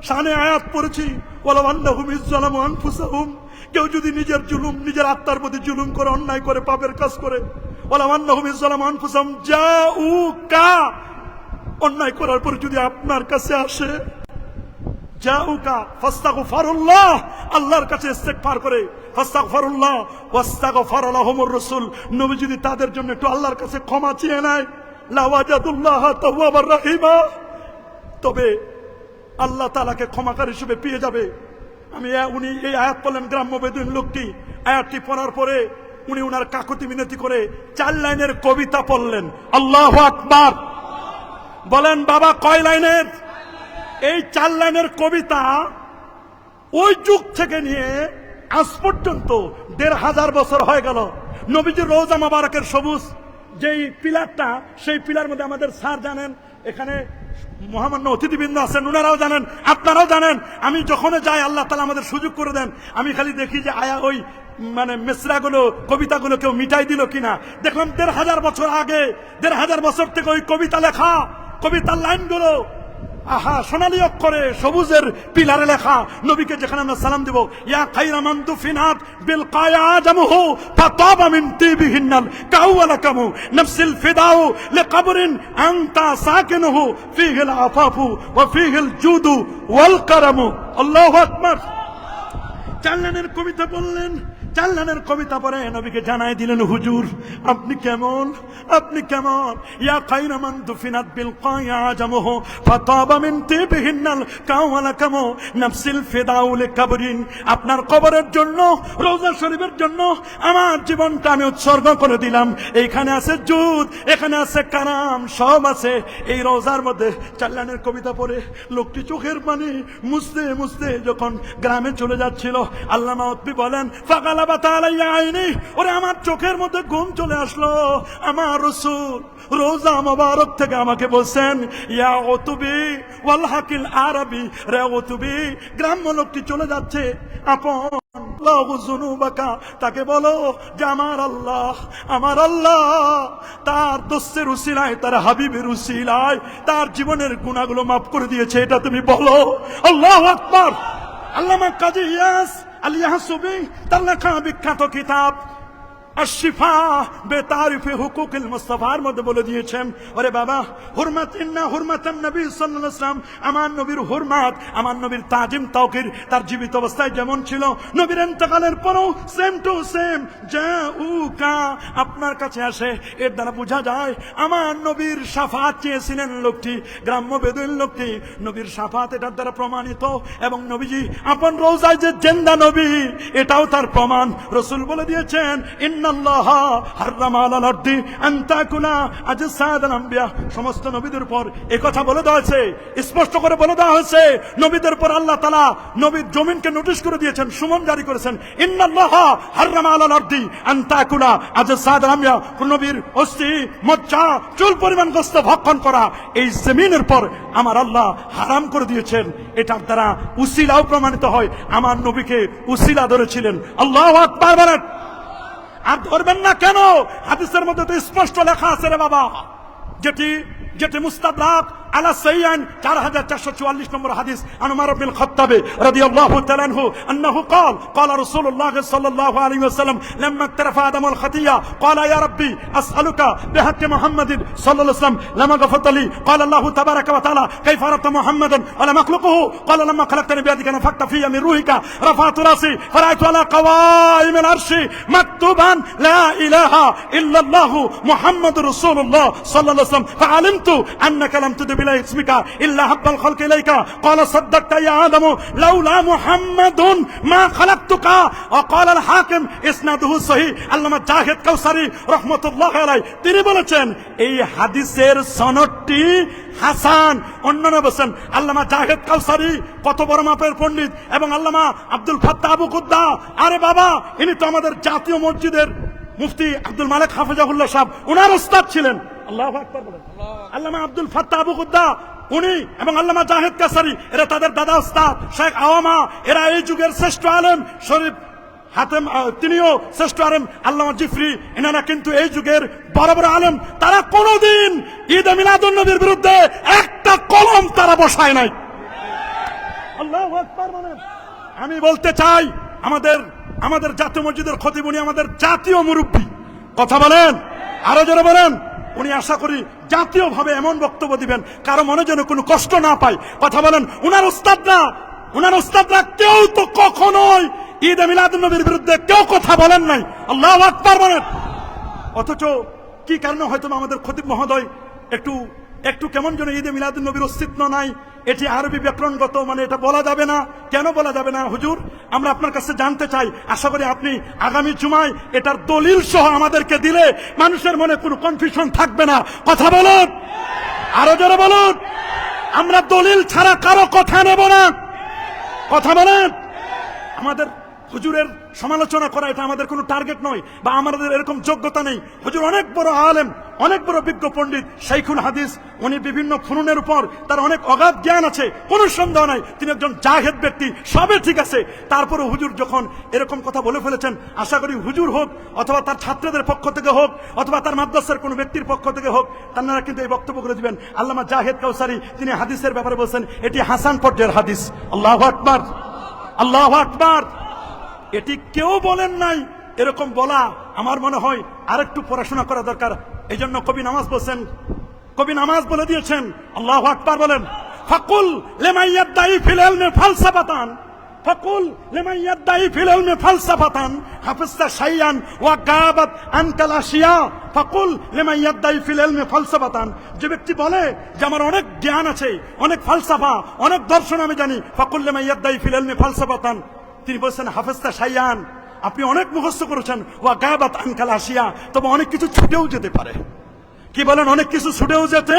শানে আয়াত পড়েছি, ওয়ালাউ আন্নাহুম ইযলামু আনফুসাহুম, কেউ যদি নিজের জুলুম, নিজের আত্মার প্রতি জুলুম করে, অন্যায় করে, পাপের কাজ করে, ওয়ালাউ আন্নাহুম ইযলামু আনফুসাহুম জাউকা, অন্যায় করার পর যদি আপনার কাছে আসে, জাউকা ফাস্তাগফিরুল্লাহ, আল্লাহর কাছে ইস্তেগফার করে, ফাস্তাগফিরুল্লাহ ওয়াস্তাগফার লাহুমুর রাসূল, নবী যদি তাদের জন্য একটু আল্লাহর কাছে ক্ষমা চেয়ে নেয়, লাওয়াজাদুল্লাহ তাওয়াবার রাহিমা, তবে আল্লাহ তাআলাকে ক্ষমাকারী হিসেবে পেয়ে যাবে। উনি এই আয়াত পড়লেন, গ্রাম্য বেদুইন লোকটি আয়াতটি পড়ার পরে উনি উনার কাকুতি মিনতি করে 4 লাইনের কবিতা পড়লেন। আল্লাহু আকবার বলেন। বাবা কয় লাইনের? এই 4 লাইনের কবিতা ওই যুগ থেকে নিয়ে আজ পর্যন্ত 1500 বছর হয়ে গেল। নবীজির রওজা মুবারকের সবুজ যেই পিলারটা, সেই পিলার মধ্যে আমাদের স্যার জানেন, এখানে মহামান্য অতিথিবৃন্দ আছেন, ওনারাও জানেন, আপনারাও জানেন। আমি যখন যাই আল্লাহ তাআলা আমাদের সুযোগ করে দেন, আমি খালি দেখি যে আয়া ওই মানে মেসরাগুলো, কবিতাগুলো কেউ মিটাই দিল কিনা। দেখলাম 1500 বছর আগে, 1500 বছর থেকে ওই কবিতা লেখা, কবিতার লাইনগুলো আহা সোনালী অক্ষরে সবুজের পিলারে লেখা। নবীকে যেখানে আমরা সালাম দেব, ইয়া খায়রা মান দুফিনাত বিল কায়াজামহু ফাতাবা মিন তিবিহিন্নাল কাওয়ালাকামু নাফসিল ফিদাউ লিকবরিন আনতা সাকিনুহু ফিহিল আফাফু ওয়া ফিহিল জুদু ওয়াল কারামু। আল্লাহু আকবার। 4 লাইনের কবিতা বললেন। 4 লাইনের কবিতা পরে নবীকে জানাই দিলেন, হুজুর আপনি কেমন, আপনি কেমন? ইয়া খায়রা মান দুফিনাত বিল কায়াজামহু ফাতাবা মিন তিবিহিন্নাল কাওয়ালাকামু নাফসিল ফিদাউ লিকবরিন, আপনার কবরের জন্য, রওজা শরীফের জন্য আমার জীবনটা আমি উৎসর্গ করে দিলাম। এইখানে আছে জুদ, এখানে আছে কারাম, সব আছে এই রওজার মধ্যে। 4 লাইনের কবিতা পড়ে লোকটি চোখের পানি মুছতে মুছতে যখন গ্রামে চলে যাচ্ছিল, আল্লামা উতবি বলেন ফাগালাবাত আলাইয়া আইনি, ওরে আমার চোখের মধ্যে ঘুম চলে আসলো। আমার রাসূল রওজা মুবারক থেকে আমাকে বলছেন, ইয়া উতবি ওয়াল হাকিল আরবি, রে উতবি, গ্রাম্য লোকটি চলে যাচ্ছে, আপন তাকে বলো যে আমার আল্লাহ, আমার আল্লাহ তার দোস্তের উসিলায়, তার হাবিবের উসিলায় তার জীবনের গুনাহগুলো মাফ করে দিয়েছে, এটা তুমি বলো। আল্লাহু আকবার। আল্লামা কাজী ইয়াস আল ইয়াহসুবি তার লেখা বিখ্যাত কিতাব আশিফা বেতারিফে হুকুকিল মুস্তাফার মধ্যে বলে দিয়েছেন, ওরে বাবা, হুরমাত ইন্না হুরমাতান নবী সাল্লাল্লাহু আলাইহি ওয়াসাল্লাম, আমার নবীর হুরমাত, আমার নবীর তাজিম তাওকির তার জীবিত অবস্থায় যেমন ছিল, নবীর ইন্তেকালের পরও সেম টু সেম জাউকা আপনার কাছে আসে। এর দ্বারা বোঝা যায় আমার নবীর শাফাত চেয়েছিলেন লোকটি, গ্রাম্য বেদুইন লোকটি, নবীর শাফাত এটার দ্বারা প্রমাণিত। এবং নবীজি আপন রওজায় যে জিন্দা নবী, এটাও তার প্রমাণ। রাসূল বলে দিয়েছেন, ইন্নাল্লাহ হারামা আলাল আরদি আন তাকুলা আজসাদাল আম্বিয়া। সমস্ত নবীদের উপর এই কথা বলে দেওয়া হয়েছে, স্পষ্ট করে বলে দেওয়া হয়েছে। নবীদের উপর আল্লাহ তাআলা নবীর জমিনকে নোটিশ করে দিয়েছেন, সুমন জারি করেছেন, ইন্নাল্লাহ হারামা আলাল আরদি আন তাকুলা আজসাদাল আম্বিয়া। নবীর অস্থি মজ্জা চুল পরিমাণ গোশত ভক্ষণ করা এই জমিনের পর আমার আল্লাহ হারাম করে দিয়েছেন। এটার দ্বারা উসিলাও প্রমাণিত হয়, আমার নবীকে উসিলা ধরেছিলেন। আল্লাহু আকবার বলেন। আর ধরবেন না কেন? হাদিসের মধ্যে তো স্পষ্ট লেখা আছে রে বাবা, যেটি মুস্তাদরাক আলা সাইয়ান 4444 নম্বর হাদিস, আন উমর ইবনে খাত্তাব রাদিয়াল্লাহু তাআলা আনহু আন্নাহু قال رسول الله صلى الله عليه وسلم لما اقترف آدم الخطيئة قال يا ربي أسألك بحق محمد صلى الله عليه وسلم لما غفرت لي. قال الله تبارك وتعالى كيف عرفت محمدا ولم أخلقه؟ قال لما خلقتني بيدك نفخت في من روحك رفعت رأسي فرأيت على قوائم العرش مكتوبا لا إله إلا الله محمد رسول الله صلى الله عليه وسلم فعلمت أنك لم تدب إلى اسمك إلا حب الخلق إليك. قال صدقت يا آدم لولا محمد ما خلقتك. وقال الحاكم إسناده صحيح. আল্লামা জাহিদ কাউসারি রহমাতুল্লাহ আলাইহি তিনি বলেছেন এই হাদিসের সনদটি হাসান। অন্যান্য বলেন আল্লামা জাহিদ কাউসারি কত বড় মাপের পণ্ডিত, এবং আল্লামা আব্দুল ফাত্তাহ আবু কুদ্দা, আরে বাবা ইনি তো আমাদের জাতীয় মসজিদের মুফতি আব্দুল মালিক হাফিজাহুল্লাহ সাহেব, ওনার উস্তাদ ছিলেন। আল্লাহু আকবার বলেন। আল্লামা আব্দুল ফাত্তাহ আবু কুদ্দা উনি এবং আল্লামা জাহিদ কাসারি এরা তাদের দাদা উস্তাদ শেখ আওয়ামা, এরা এই যুগের শ্রেষ্ঠ আলেম। শরীফ হাতেম তিনিও শ্রেষ্ঠ আলেম। আল্লামা জিফরি এনারা কিন্তু এই যুগের বড় বড় আলেম। তারা কোনোদিন ঈদ মিলাদুন নবীর বিরুদ্ধে একটা কলম তারা বসায় নাই। আল্লাহু আকবার বলেন। আমি বলতে চাই আমাদের জাতীয় মসজিদের খতিব, উনি আমাদের জাতীয় মুরব্বী। কথা বলেন, আরো জোরে বলেন। উনি আশা করি জাতীয়ভাবে এমন বক্তব্য দিবেন কারো মনে যেন কোনো কষ্ট না পায়। কথা বলেন। উনার উস্তাদরা কেউ তো কখনোই ঈদ মিলাদুন নবীর বিরুদ্ধে কেউ কথা বলেন নাই। আল্লাহু আকবার বলেন। অথচ কি কারণে হয়তো আমাদের খতিব মহোদয় একটু কেমন যেন ঈদে মিলাদুন নবীর অস্তিত্ব নাই, এটি আরবি ব্যাকরণগত, মানে এটা বলা যাবে না। কেন বলা যাবে না হুজুর? আমরা আপনার কাছে জানতে চাই। আশা করি আপনি আগামী জুমায় এটার দলিল সহ আমাদেরকে দিলে মানুষের মনে কোনো কনফিউশন থাকবে না। কথা বলুন, আরো জোরে বলুন। আমরা দলিল ছাড়া কারো কথা নেব না। কথা বলেন। আমাদের হুজুরের সমালোচনা করা এটা আমাদের কোনো টার্গেট নয়, বা আমাদের এরকম যোগ্যতা নেই। হুজুর অনেক বড় আলেম, অনেক বড় বিজ্ঞ পণ্ডিত, শাইখুল হাদিস। উনি বিভিন্ন ফুনুনের উপর তার অনেক অগাধ জ্ঞান আছে, কোনো সন্দেহ নাই। তিনি একজন জাহেদ ব্যক্তি, সবে ঠিক আছে। তারপরে হুজুর যখন এরকম কথা বলে ফেলেছেন, আশা করি হুজুর হোক অথবা তার ছাত্রদের পক্ষ থেকে হোক অথবা তার মাদ্রাসার কোনো ব্যক্তির পক্ষ থেকে হোক, তারা কিন্তু এই বক্তব্য করে দিবেন। আল্লামা জাহেদ কাউসারি তিনি হাদিসের ব্যাপারে বলছেন এটি হাসান পর্যায়ের হাদিস। আল্লাহু আকবার, আল্লাহু আকবার। এটি কেউ বলেন নাই। এরকম বলা আমার মনে হয় আরেকটু পড়াশোনা করা দরকার। এই জন্য কবি নামাজ বলে দিয়েছেন। আল্লাহু আকবার বলেন। ফাকুল লিমান ইয়াদদাই ফিল ইলমি ফালসাফাতান, ফাকুল লিমান ইয়াদদাই ফিল ইলমি ফালসাফাতান হাফিজতা শাইয়ান ওয়া গাবাত আনকাল আশিয়া। ফাকুল লিমান ইয়াদদাই ফিল ইলমি ফালসাফাতান, যে ব্যক্তি বলে যে আমার অনেক জ্ঞান আছে, অনেক ফালসাফা, অনেক দর্শন আমি জানি, ফাকুল লিমান ইয়াদদাই ফিল ইলমি ফালসাফাতান, তিনি বলছেন হাফিজতা শাইয়ান, আপনি অনেক মুখস্থ করেছেন, ওয়া গাবাত আনকাল আশিয়া, তবে অনেক কিছু ছুটেও যেতে পারে। কি বলেন? অনেক কিছু ছুটেও যেতে।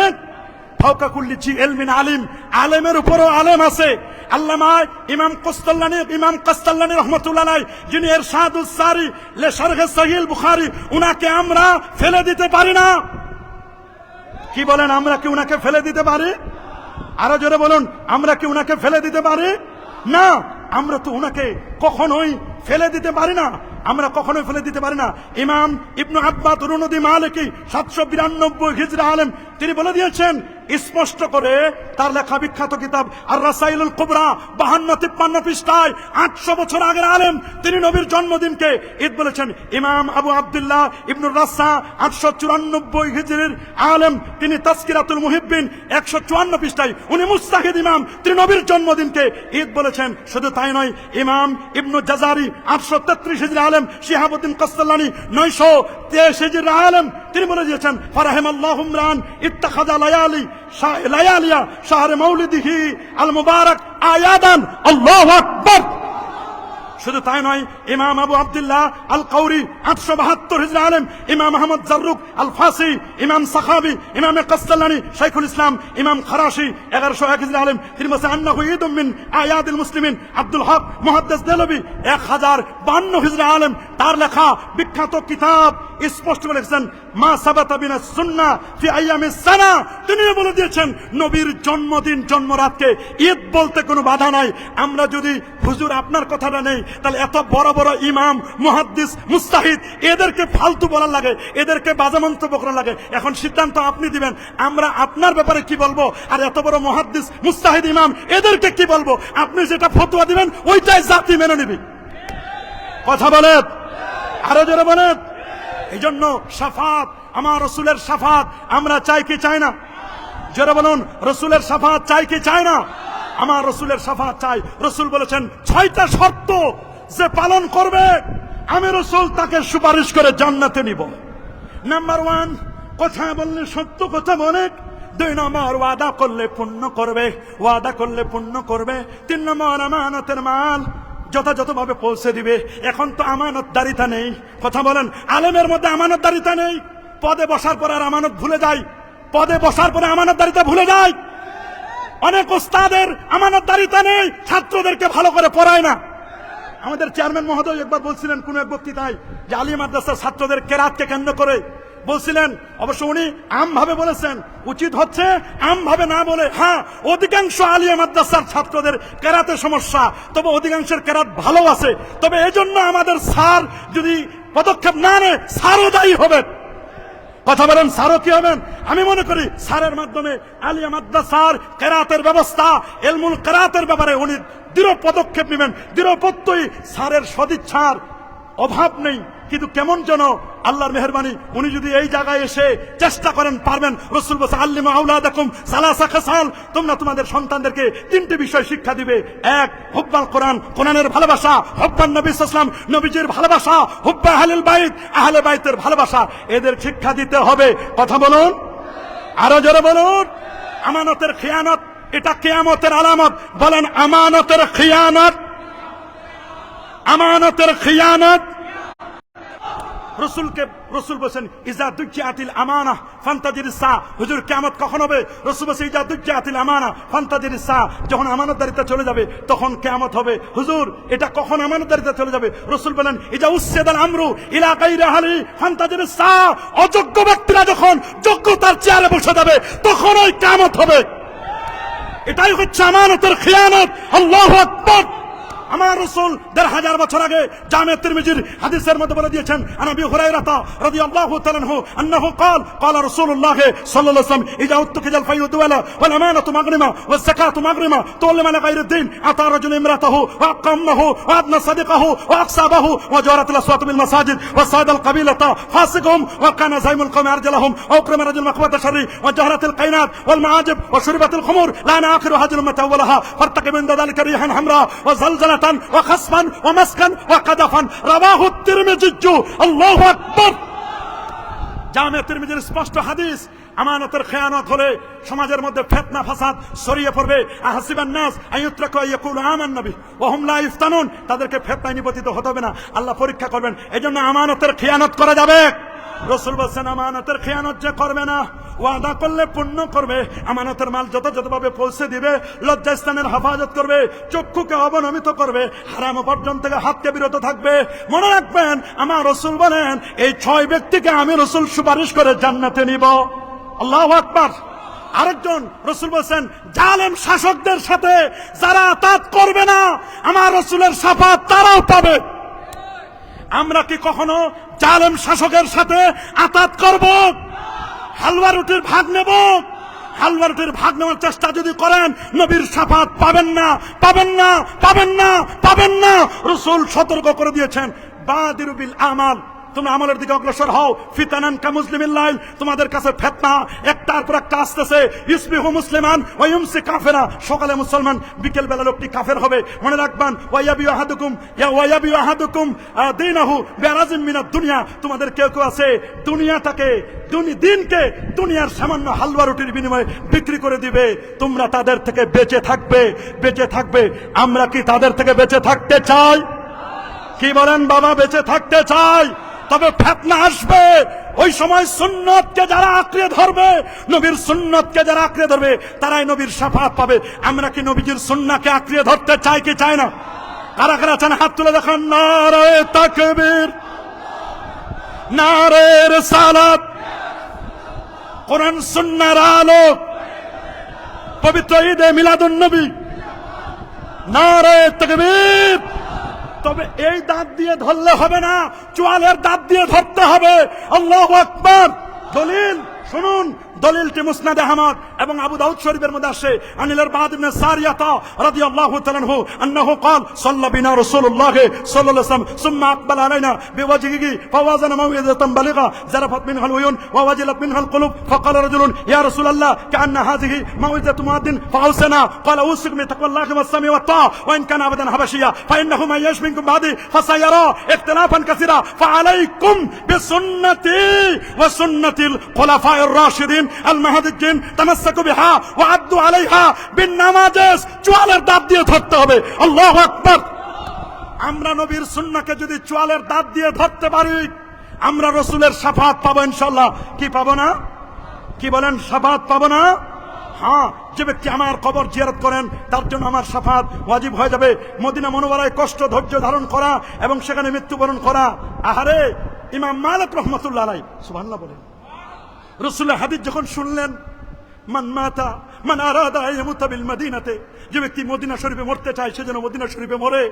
ফাওকা কুল্লি জি ইলমিন আলিম, আলেমের উপরও আলেম আছে। আল্লামা ইমাম কাসতাল্লানী রাহমাতুল্লাহ আলাইহি, যিনি ইরশাদুস সারি লে শারহ সহিহ বুখারী, উনাকে আমরা ফেলে দিতে পারি না। কি বলেন? আমরা কি উনাকে ফেলে দিতে পারি? আরো জোরে বলুন, আমরা কি উনাকে ফেলে দিতে পারি? না, আমরা তো উনাকে কখনোই ফেলে দিতে পারি না। আমরা কখনোই ফেলে দিতে পারি না। ইমাম ইবনু আব্বাদ রুনুদি মালিকি 792 হিজরা আলেম, তিনি বলে দিয়েছেন স্পষ্ট করে তার লেখা বিখ্যাত কিতাব আর রাসাইলুল কুবরা 52-53 পৃষ্ঠায় 800 বছর আগের আলেম তিনি নবীর জন্মদিনকে ঈদ বলেছেন। ইমাম আবু আব্দুল্লাহ ইবনুর রাসা 894 হিজরির আলেম তিনি তাজকিরাতুল মুহিব্বিন 154 পৃষ্ঠায় উনি মুস্তাহিদ ইমাম তিনি নবীর জন্মদিনকে ঈদ বলেছেন। শুধু তাই নয়, ইমাম ইবনু জাজারি 833 হিজরি আলেম, শিহাবুদ্দিন কাসসালানি 923 হিজরির আলেম তিনি বলে দিয়েছেন ফারাহিমাল্লাহু ইমরান ইত্তাখাযা লায়ালিয়া শাহরে মাউলিদিহি আল মুবারাক আয়াদান। আল্লাহু আকবার। শুধু তাই নয়, ইমাম আবু আব্দুল্লাহ আল কাউরি 872 হিজরি আলেম, ইমাম আহমদ জাররুক আল ফাসি, ইমাম সাখাবি, ইমাম কাসসালানি, শাইখুল ইসলাম, ইমাম খারাশি 1101 হিজরি আলেম তিনি বলেছেন আন্নাহু ঈদুম মিন আয়াদিল মুসলিমিন। আব্দুল হক মুহাদ্দিস দেলভি 1052 হিজরি আলেম তার লেখা বিখ্যাত কিতাব স্পষ্ট করে লিখেছেন মা সাবাতা বিনা সুন্নাহ ফি আইয়ামিস সানা। তিনি বলে দিয়েছেন নবীর জন্মদিন জন্মরাতকে ঈদ বলতে কোনো বাধা নাই। আমরা যদি হুজুর আপনার কথাটা নেই তাহলে এত বড় বড় ইমাম মুহাদ্দিস মুস্তাহিদ এদেরকে ফালতু বলার লাগে, এদেরকে বাজে মন্তব্য করার লাগে। এখন সিদ্ধান্ত আপনি দিবেন আমরা আপনার ব্যাপারে কি বলবো, আর এত বড় মুহাদ্দিস মুস্তাহিদ ইমাম এদেরকে কি বলবো। আপনি যেটা ফতোয়া দিবেন ওইটাই জাতি মেনে নিবি। কথা বলেন, আরো জোরে বলেন। এই জন্য শাফাত, আমার রসুলের শাফাত আমরা চাই কি চাই না? জোরে বলুন, রসুলের শাফাত চাই কি চাই না? আমার রসুলের শাফাত চাই। রসুল বলেছেন 6টা শর্ত যে পালন করবে আমি রসুল তাকে সুপারিশ করে জান্নাতে নিব। নাম্বার 1, কথা বললে সত্য কথা বলে। 2 নম্বর, ওয়াদা করলে পূর্ণ করবে, ওয়াদা করলে পূর্ণ করবে। 3 নম্বর, আমানতের মাল যথাযথভাবে পৌঁছে দিবে। এখন তো আমানতদারিতা নেই। কথা বলেন, আলেমের মধ্যে আমানতদারিতা নেই। পদে বসার পর আর আমানত ভুলে যায়, পদে বসার পরে আমানতদারিতা ভুলে যায়। অনেক ওস্তাদের আমানতদারিতা নেই, ছাত্রদেরকে ভালো করে পড়ায় না। আমাদের চেয়ারম্যান মহোদয় একবার বলছিলেন কোন এক বক্তৃতায় যে আলিয়া মাদ্রাসার ছাত্রদের কেরাতকে কেন্দ্র করে বলছিলেন, অবশ্য উনি আমভাবে বলেছেন, উচিত হচ্ছে আমভাবে না বলে। হ্যাঁ, অধিকাংশ আলিয়া মাদ্রাসার ছাত্রদের কেরাতে সমস্যা, তবে অধিকাংশের কেরাত ভালো আছে। তবে এজন্য আমাদের স্যার যদি পদক্ষেপ না নেয় স্যারও দায়ী হবেন। কথা বলেন, স্যারও কি হবেন? আমি মনে করি স্যারের মাধ্যমে আলিয়া মাদ্রাসার কেরাতের ব্যবস্থা, এলমুল কেরাতের ব্যাপারে উনি দৃঢ় পদক্ষেপ নেবেন। দৃঢ় প্রত্যয়ী স্যারের সদিচ্ছার অভাব নেই, কিন্তু কেমন যেন আল্লাহর মেহেরবানি উনি যদি এই জায়গায় এসে চেষ্টা করেন পারবেন। রাসূল বলেছেন আল্লিমু আওলাদাকুম সালাসা খাসাল, তোমরা তোমাদের সন্তানদেরকে 3টি বিষয় শিক্ষা দিবে। 1, হুব্বাল কোরআন, কোরআনের ভালোবাসা। হুব্বান নবী সাল্লাল্লাহু আলাইহি ওয়াসাল্লাম, নবীজির ভালোবাসা। হুব্বা আহলিল বাইত, আহলে বাইতের ভালোবাসা। এদের শিক্ষা দিতে হবে। কথা বলুন, আরো জোরে বলুন। আমানতের খিয়ানত, এটা কিয়ামতের আলামত। বলেন আমানতের খিয়ানত, আমানতের খিয়ানত। রসুল বলেছেন ইজা দুজ্জাতিল আমানা ফান্তাজিরিস সা। হুজুর কিয়ামত কখন হবে? রসুল বলেছেন ইজা দুজ্জাতিল আমানা ফান্তাজিরিস সা, যখন আমানতদারিতা চলে যাবে তখন কিয়ামত হবে। হুজুর এটা কখন আমানতদারিতা চলে যাবে? রসুল বলেন ইজা উসসিদাল আমরু ইলা গায়রি আহলি ফান্তাজিরিস সা, অযোগ্য ব্যক্তিরা যখন যোগ্যতার চেয়ারে বসে যাবে তখন ওই কিয়ামত হবে। এটাই হচ্ছে আমানতের খিয়ানত। আল্লাহু আকবার। আমার রাসূল 1500 বছর আগে জামে তিরমিজির হাদিসের মধ্যে বলে দিয়েছেন আন আবি হুরায়রা রাদিয়াল্লাহু তাআলা আনহু আন্নাহু قال رسول الله صلى الله عليه وسلم اذا اتخذ الفيء دولا والامانه مغرمه والزكاه مغرمه تولم على غير الدين اتى رجل امراته واقامه وابن صديقه واقصابه وجارت الاصوات بالمساجد وصاد القبيله فاسقهم وكان زعيم القوم ارجلهم واكرم رجل مقبه الشر وجهرت القينات والمعاجب وشربت الخمور لا اخر هذه الامه اولها فارتقب من ذلك ريحا حمراء وزلزله وخصفا ومسكا وقذفا رواه الترمذي। الله اكبر। জামে তিরমিজির স্পষ্ট হাদিস। আমানতের খেয়ানত হলে সমাজের মধ্যে ফিতনা ফাসাদ ছড়িয়ে পড়বে। আহসিবান নাস আইয়ুতরাকু ইয়াকুলু আমান্না বিহি ওয়া হুম লা ইফতানুন, তাদেরকে ফিতনায় নিপতিত হতে হবে না, আল্লাহ পরীক্ষা করবেন। এজন্য আমানতের খেয়ানত করা যাবে। রাসূল বলেছেন আমানতের খেয়ানত যে করবে না, ওয়াদা করলে পূর্ণ করবে, আমানতের মাল যথাযথভাবে পৌঁছে দিবে, লজ্জাস্থানের হেফাজত করবে, চক্ষুকে অবনমিত করবে, হারাম উপার্জন থেকে হাতকে বিরত থাকবে। মনে রাখবেন আমার রাসূল বলেন এই 6 ব্যক্তিকে আমি রাসূল সুপারিশ করে জান্নাতে নিব। আল্লাহু আকবার। আরেকজন রাসূল বলেছেন জালেম শাসকদের সাথে যারা আতাত করবে না আমার রাসূলের শাফাত তারাও পাবে। আমরা কি কখনো জালেম শাসকের সাথে আতাত করব? হালুয়া রুটির ভাগ নেব? হালুয়াটির ভাগ নেওয়ার চেষ্টা যদি করেন, নবীর শাফাত পাবেন না, পাবেন না, পাবেন না, পাবেন না। রাসূল সতর্ক করে দিয়েছেন, বাদিরু বিল আমাল, তুমি আমলের দিকে অগ্রসর হও। ফিতানান কা মুসলিমিল লাইল, তোমাদের কাছে ফিতনা একটার পর একটা আসতেছে। ইসবিহু মুসলিমান ওয়া ইউমসি কাফিরা, সকালে মুসলমান বিকেল বেলা লোকটি কাফের হবে। মনে রাখবেন, ওয়ায়াবি আহাদুকুম দীনাহু বিআরাজিম মিনাদ দুনিয়া, তোমাদের কেউ কেউ আছে দুনিয়াটাকে দিনকে দুনিয়ার সামান্য হালুয়া রুটির বিনিময়ে বিক্রি করে দিবে। তোমরা তাদের থেকে বেঁচে থাকবে, বেঁচে থাকবে। আমরা কি তাদের থেকে বেঁচে থাকতে চাই? কি বলেন বাবা? বেঁচে থাকতে চাই। তবে ফিতনা আসবে, ওই সময় সুন্নতকে যারা আঁকড়ে ধরবে, নবীর সুন্নতকে যারা আঁকড়ে ধরবে, তারাই নবীর শাফাত পাবে। আমরা কি নবীজির সুন্নাহকে আঁকড়ে ধরতে চাই কি চাই না? কারা কারা চান হাত তুলে দেখান। নারে তাকবীর, নারে রিসালাত, কোরআন সুন্নাহর আলো, পবিত্র ঈদে মিলাদুন নবী, নারে তাকবীর। তবে এই দাঁত দিয়ে ধরলে হবে না, চোয়ালের দাঁত দিয়ে ধরতে হবে। আল্লাহু আকবার। দলিল শুনুন, দলিলটি মুসনাদে আহমদ এবং আবু দাউদ শরীফের মধ্যে আসে। আনিল বাদ ইবনে সারিয়াতা রাদিয়াল্লাহু তাআলা আনহু আন্নাহু قال صلى بنا رسول الله صلى الله عليه وسلم ثم اقبل علينا بوجهه فوازن موعظه بليغه زرفت منها العيون ووجلت منها القلوب فقال رجل يا رسول الله كأن هذه موعظه مؤذن فاوصنا قال اوصيكم بتقوى الله والسمع والطاعه وان كان ابدا حبشيا فانه من يعش منكم بعدي فسيرى اختلافا كثيرا فعليكم بسنتي وسنه الخلفاء الراشدين المهديين تمسكوا بها وعدوا عليها بالنواجذ। চোয়ালের দাঁত দিয়ে ধরতে হবে। আল্লাহু আকবার। আমরা নবীর সুন্নাহকে যদি চোয়ালের দাঁত দিয়ে ধরতে পারি, আমরা রাসূলের শাফাত পাবো ইনশাআল্লাহ। কি পাবো না? কি বলেন? শাফাত পাবো না? হ্যাঁ, যে ব্যক্তি আমার কবর জিয়ারত করেন তার জন্য আমার শাফাত ওয়াজিব হয়ে যাবে। মদিনা মুনাওয়ারায় কষ্ট ধৈর্য ধারণ করা এবং সেখানে মৃত্যুবরণ করা। আহারে, ইমাম মালিক রাহমাতুল্লাহ আলাইহি, সুবহানাল্লাহ বলেন, রাসূলের হাদিস যখন শুনলেন, মান মাতা মান আরাদা ইয়ামুতা বিল মদিনাতে, যে ব্যক্তি মদিনা শরীফে মরতে চায় সে যেন মদিনা শরীফে মরে,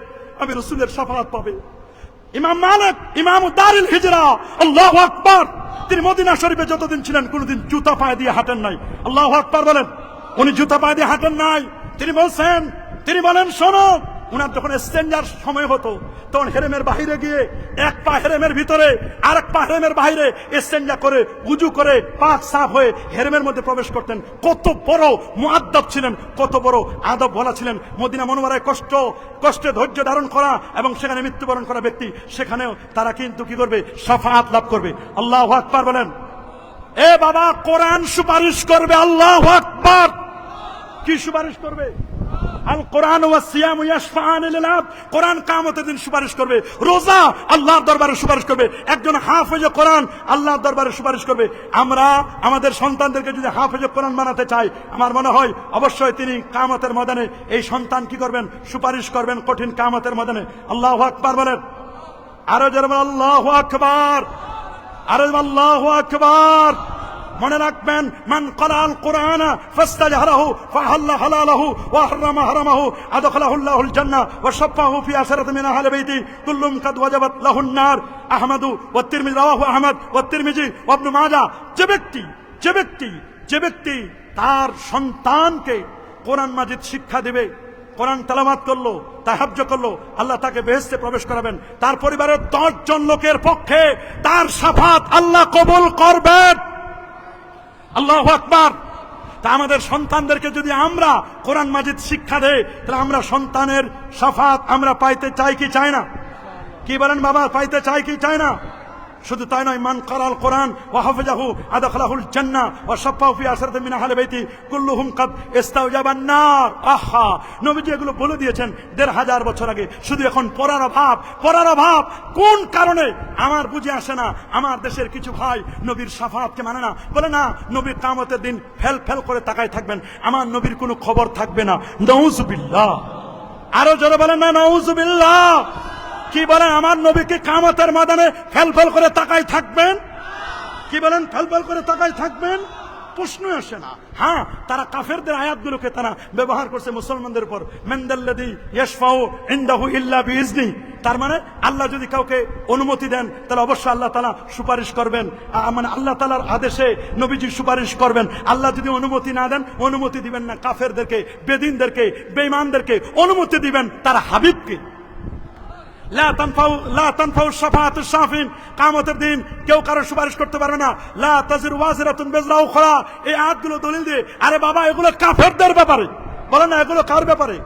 আমি রাসূলের শাফাত পাবে। ইমাম মালিক ইমাম দারুল হিজরা, আল্লাহু আকবার। তিনি মদিনা শরীফে যতদিন ছিলেন কোনদিন জুতা পায়ে দিয়ে হাঁটেন নাই। আল্লাহু আকবার বলেন। উনি জুতা পায়ে দিয়ে হাঁটেন নাই। তিনি বলেন শোনো, উনার যখন ইস্তেঞ্জার সময় হতো তখন হেরেমের বাহিরে গিয়ে এক পা হেরেমের ভিতরে আর এক পা হেরেমের বাহিরে ইস্তেঞ্জা করে উজু করে পাক সাফ হয়ে হেরেমের মধ্যে প্রবেশ করতেন। কত বড় মুআদ্দাব ছিলেন, কত বড় আদব বলা ছিলেন। মদিনা মুনাওয়ারায় কষ্টে ধৈর্য ধারণ করা এবং সেখানে মৃত্যুবরণ করা ব্যক্তি, সেখানেও তারা কিন্তু কি করবে? শাফাআত লাভ করবে। আল্লাহু আকবার বলেন। এ বাবা, কোরআন সুপারিশ করবে। আল্লাহু আকবার। কি সুপারিশ করবে? আল কোরআন ওয়াস সিয়াম ইয়াশফাআন লিল আবদ, কোরআন কিয়ামতের দিন সুপারিশ করবে। রোজা আল্লাহর দরবারে সুপারিশ করবে। একজন হাফেজে কোরআন আল্লাহর দরবারে সুপারিশ করবে। আমরা আমাদের সন্তানদেরকে যদি হাফেজে কোরআন বানাতে চাই, আমার মনে হয় অবশ্যই তিনি কিয়ামতের ময়দানে এই সন্তান কি করবেন? সুপারিশ করবেন কঠিন কিয়ামতের ময়দানে। আল্লাহু আকবার বলেন। আরো জোরে বলেন আল্লাহু আকবার। আরো আল্লাহু আকবার। মনে রাখবেন, মান ক্বারাআল কুরআনা ফাস্তাজহারাহু ফাহাল্লা হালালাহু ওয়া হারামা হারামাহু আদখালাহু আল্লাহুল জান্নাহ ওয়া শাফাহু ফি আশরাতি মিন আহলি বাইতি কুল্লুম কাদ ওয়াজাবাত লাহুন নার। আহমদ ওয়া তিরমিজি, রাওয়াহু আহমদ ওয়া তিরমিজি ওয়া ইবনে মাজাহ। যে ব্যক্তি তার সন্তানকে কোরআন মাজিদ শিক্ষা দিবে, কোরআন তেলাওয়াত করলো, তাহাজ্জুদ করলো, আল্লাহ তাকে বেহেশতে প্রবেশ করাবেন। তার পরিবারের 10 জন লোকের পক্ষে তার শাফাত আল্লাহ কবুল করবেন। আল্লাহু আকবার। তা আমাদের সন্তানদেরকে যদি আমরা কোরআন মাজিদ শিক্ষা দেই, তাহলে আমরা সন্তানের শাফাত আমরা পাইতে চাই কি চাই না? কি বলেন বাবা? পাইতে চাই কি চাই না? শুধু তাই নয়, মান ক্বারাআল কোরআন ওয়া হাফিজাহু আদখালাহুল জান্নাহ ওয়া শাফাহু ফি আশরাতি মিন আহলি বাইতি কুল্লুহুম কাদ ইস্তাওজাবান নার। আহা, নবীজি এগুলো বলে দিয়েছেন 1500 বছর আগে। শুধু এখন পড়ার অভাব। কোন কারণে আমার বুঝে আসে না, আমার দেশের কিছু ভাই নবীর শাফাতকে মানে না। বলে না, নবী কিয়ামতের দিন ফেল করে তাকায় থাকবেন, আমার নবীর কোনো খবর থাকবে না। নাউযুবিল্লাহ। আরো জোরে বলেন না নাউযুবিল্লাহ। কি বলেন? আমার নবীকে কিয়ামতের ময়দানে ফেল করে তাকাই থাকবেন? কি বলেন? ফেল করে তাকাই থাকবেন? প্রশ্ন আসে না। হ্যাঁ, তারা কাফেরদের আয়াতগুলোকে তারা ব্যবহার করছে মুসলমানদের উপর। মানদাল্লাযী ইয়াশফাউ ইনদাহু ইল্লা বিইজনি, তার মানে আল্লাহ যদি কাউকে অনুমতি দেন তাহলে অবশ্যই আল্লাহ তাআলা সুপারিশ করবেন, মানে আল্লাহ তাআলার আদেশে নবীজি সুপারিশ করবেন। আল্লাহ যদি অনুমতি না দেন, অনুমতি দিবেন না কাফেরদেরকে, বেদিনদেরকে, বেঈমানদেরকে অনুমতি দিবেন তার হাবিবকে। লা তানফাউ শাফাআতুশ শাফিন, কিয়ামতের দিন কেউ কারো সুপারিশ করতে পারবে না। লা তাজিরু ওয়াজিরাতুন বিজরা উখরা, এই আয়াতগুলো দলিল দিয়ে, আরে বাবা এগুলো কাফেরদের ব্যাপারে, বলেন না এগুলো কার ব্যাপারে?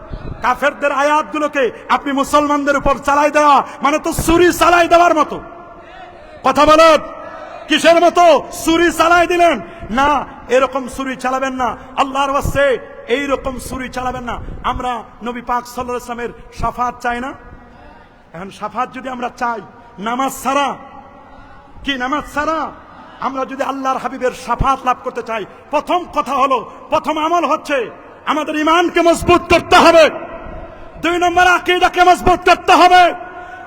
কাফেরদের আয়াতগুলোকে আপনি মুসলমানদের উপর চালাই দেওয়া মানে তো ছুরি চালাই দেওয়ার মতো। কথা বলেন, কিসের মতো? ছুরি চালাই দিলেন না, এরকম ছুরি চালাবেন না, আল্লাহর ওয়াস্তে এইরকম ছুরি চালাবেন না। আমরা নবী পাক সাল্লাল্লাহু আলাইহি ওয়াসাল্লামের শাফাআত চাই না? এখন শাফাআত যদি আমরা চাই নামাজ ছাড়া, কি নামাজ ছাড়া আমরা যদি আল্লাহর হাবিবের শাফাআত লাভ করতে চাই, প্রথম কথা হলো, প্রথম আমল হচ্ছে আমাদের ঈমানকে মজবুত করতে হবে। 2 নম্বর আকীদাকে মজবুত করতে হবে।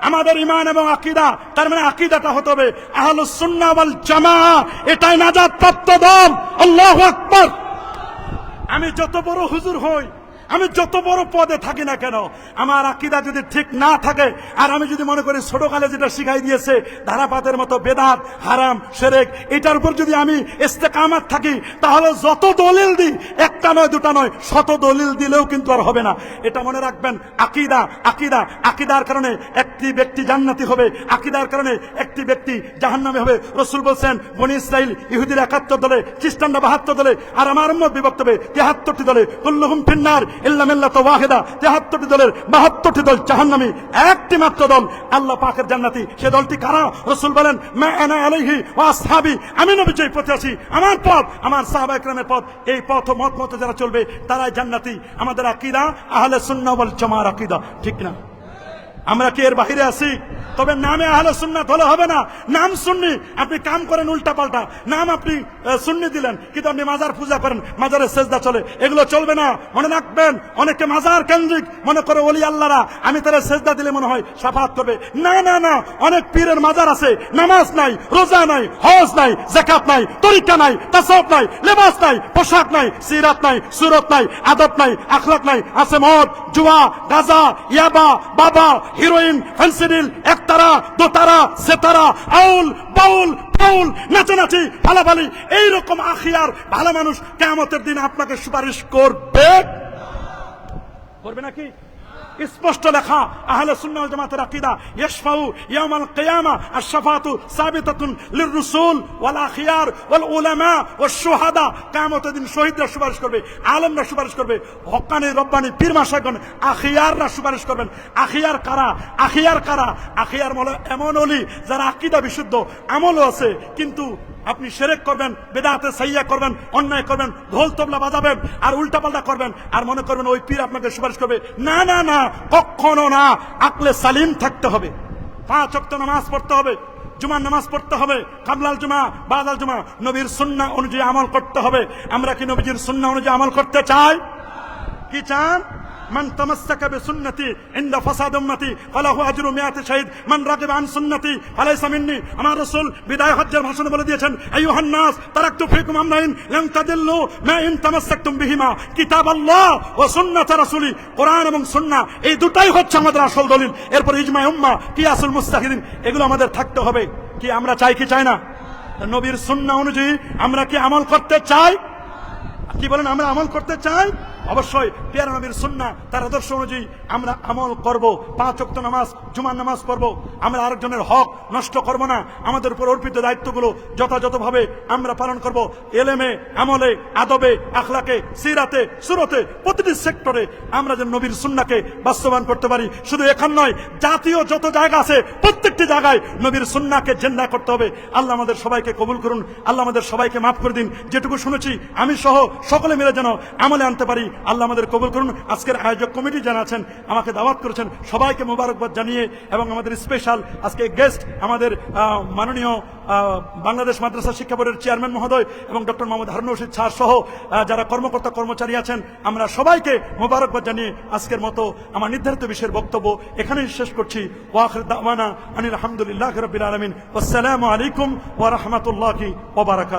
আমাদের ঈমান এবং আকীদা, তার মানে আকীদাটা হতে হবে আহলুস সুন্নাহ ওয়াল জামাআহ, এটাই নাজাত প্রাপ্ত দল। আল্লাহু আকবার। আমি যত বড় হুজুর হই, আমি যত বড় পদে থাকি না কেন, আমার আকীদা যদি ঠিক না থাকে, আর আমি যদি মনে করি ছোটকালে যেটা শিখাই দিয়েছে ধারাপাতের মতো বেদাত, হারাম, শিরক, এটার উপর যদি আমি ইস্তেকামাত থাকি, তাহলে যত দলিল দিই, একটা নয় দুটা নয়, শত দলিল দিলেও কিন্তু আর হবে না। এটা মনে রাখবেন, আকীদা, আকীদা, আকীদার কারণে একটি ব্যক্তি জান্নাতি হবে, আকীদার কারণে একটি ব্যক্তি জাহান্নামী হবে। রাসূল বলেছেন, বনি ইসরাইল ইহুদিরা 71 দলে, খ্রিস্টানরা 72 দলে, আর আমার উম্মত বিভক্ত হবে 73টি দলে। কুল্লুহুম ফিন্নার ইল্লা মিল্লাতুন ওয়াহিদা, 73টি দলের 72টি দল জাহান্নামী, একটি মাত্র দল আল্লাহ পাকের জান্নাতি। সে দলটি কারা? রাসূল বলেন, মা আনা আলাইহি ওয়া আসহাবি, আমি নবী যেই পথে আছি, আমার পথ, আমার সাহাবায়ে কেরামের পথ, এই পথ ও মত মতে যারা চলবে তারাই জান্নাতি। আমাদের আকীদা আহলে সুন্নাহ ওয়াল জামাআর আকীদা, ঠিক না? আমরা কি এর বাহিরে আছি? তবে নামে আহলে সুন্নাত হলে হবে না। নাম সুন্নি, আপনি কাম করেন উল্টা পাল্টা, নাম আপনি সুন্নি দিলেন, কিন্তু আপনি মাজার পূজা করেন, মাজারে সেজদা চলে, এগুলো চলবে না। মনে রাখবেন, অনেকে মাজার কেন্দ্রিক মনে করে ওলি আল্লাহরা, আমি তারা সেজদা দিলে মনে হয় শাফাআত করবে। না না না, অনেক পীরের মাজার আছে, নামাজ নাই, রোজা নাই, হজ নাই, যাকাত নাই, তরিকা নাই, তাসাউফ নাই, লেবাস নাই, পোশাক নাই, সিরাত নাই, সুরত নাই, আদব নাই, আখলাক নাই, আছে মদ, জুয়া, গাঁজা, ইয়াবা, বাবা, হিরোইন, ফেন্সিডিল, একতারা, দোতারা, সেতারা, আউল, বাউল, পাউল, নাচানাচি, ফালাফালি, এইরকম আখিয়ার ভালো মানুষ কিয়ামতের দিন আপনাকে সুপারিশ করবে, করবে নাকি? স্পষ্ট লেখা আহলে সুন্নাহ ওয়াল জামাতের আকীদা, ইয়াশফাউ ইয়াউমাল কিয়ামা, আশ-শাফাআতু সাবিতাতুন লির-রুসুল ওয়াল আখিয়ার ওয়াল উলামা ওয়াশ শুহাদা, কিয়ামতের দিন শহীদরা সুপারিশ করবে, আলেমরা সুপারিশ করবে, হক্কানি রব্বানি পীর মাশায়েখগণ, আখিয়াররা সুপারিশ করবেন। আখিয়ার কারা? আখিয়ার কারা? আখিয়ার মানে এমন ওলি যারা আকীদা বিশুদ্ধ, আমলও আছে, কিন্তু আপনি শিরক করবেন, বেদাতে সাইয়্যা করবেন, অন্যায় করবেন, ঢোল তবলা বাজাবেন আর উল্টাপাল্টা করবেন, আর মনে করবেন ওই পীর আপনাকে সুপারিশ করবে। না না না, কখনো না। আকলে সালিম থাকতে হবে, 5 ওয়াক্ত নামাজ পড়তে হবে, জুমার নামাজ পড়তে হবে, কাবলাল জুমা, বাদাল জুমা, নবীর সুন্নাহ অনুযায়ী আমল করতে হবে। আমরা কি নবীজির সুন্নাহ অনুযায়ী আমল করতে চাই? কি চান? মান তামাসসাকা বিসুন্নতি ইনদা ফাসাদ উম্মতি ফালাহু আজরু 100 শাহীদ, মান রাগিবা আন সুন্নতি ফালাইসা মিন্নি। আমার রাসূল বিদায় হজ্জের ভাষণে বলে দিয়েছেন, আইয়ুহান নাস তারাকতু ফিকুম আমরাইন লান তাদিল্লু মা ইন তামাসসাকতুম বিহিমা, কিতাবাল্লাহ ওয়া সুন্নাত রাসূলি, কোরআন এবং সুন্নাহ, এই দুটাই হচ্ছে আমাদের আসল দলিল। এরপর ইজমা উম্মাহ, কিয়াসুল মুস্তাহিদিন, এগুলো আমাদের থাকতে হবে। কি আমরা চাই কি চাই না? নবীর সুন্নাহ অনুযায়ী আমরা কি আমল করতে চাই? কি বলেন, আমরা আমল করতে চাই? অবশ্যই প্যারা নবীর সুন্নাহ, তার আদর্শ অনুযায়ী আমরা আমল করব। 5 ওয়াক্ত নামাজ, জুমার নামাজ পড়ব, আমরা আরেকজনের হক নষ্ট করব না, আমাদের উপর অর্পিত দায়িত্বগুলো যথাযথভাবে আমরা পালন করব। এলেমে, আমলে, আদবে, আখলাকে, সিরাতে, সুরতে, প্রতিটি সেক্টরে আমরা যেন নবীর সুন্নাহকে বাস্তবায়ন করতে পারি। শুধু এখান নয়, জাতীয় যত জায়গা আছে প্রত্যেকটি জায়গায় নবীর সুন্নাহকে জিন্দা করতে হবে। আল্লাহ আমাদের সবাইকে কবুল করুন, আল্লাহ আমাদের সবাইকে মাফ করে দিন। যেটুকু শুনেছি আমি সহ সকলে মিলে যেন আমলে আনতে পারি, আল্লাহ আমাদের কবুল করুন। আজকের আয়োজক কমিটি যারা আছেন, আমাকে দাওয়াত করেছেন, সবাইকে মোবারকবাদ জানিয়ে, এবং আমাদের স্পেশাল আজকে গেস্ট আমাদের মাননীয় বাংলাদেশ মাদ্রাসা শিক্ষা বোর্ডের চেয়ারম্যান মহোদয় এবং ডক্টর মোহাম্মদ হারুন রশিদ স্যার সহ যারা কর্মকর্তা কর্মচারী আছেন, আমরা সবাইকে মোবারকবাদ জানিয়ে আজকের মতো আমার নির্ধারিত বিষয়ের বক্তব্য এখানেই শেষ করছি। ওয়া আখির দাওয়ানা আনিল হামদুলিল্লাহি রাব্বিল আলামিন। আসসালামু আলাইকুম ওয়া রাহমাতুল্লাহি ওয়া বারাকাতুহু।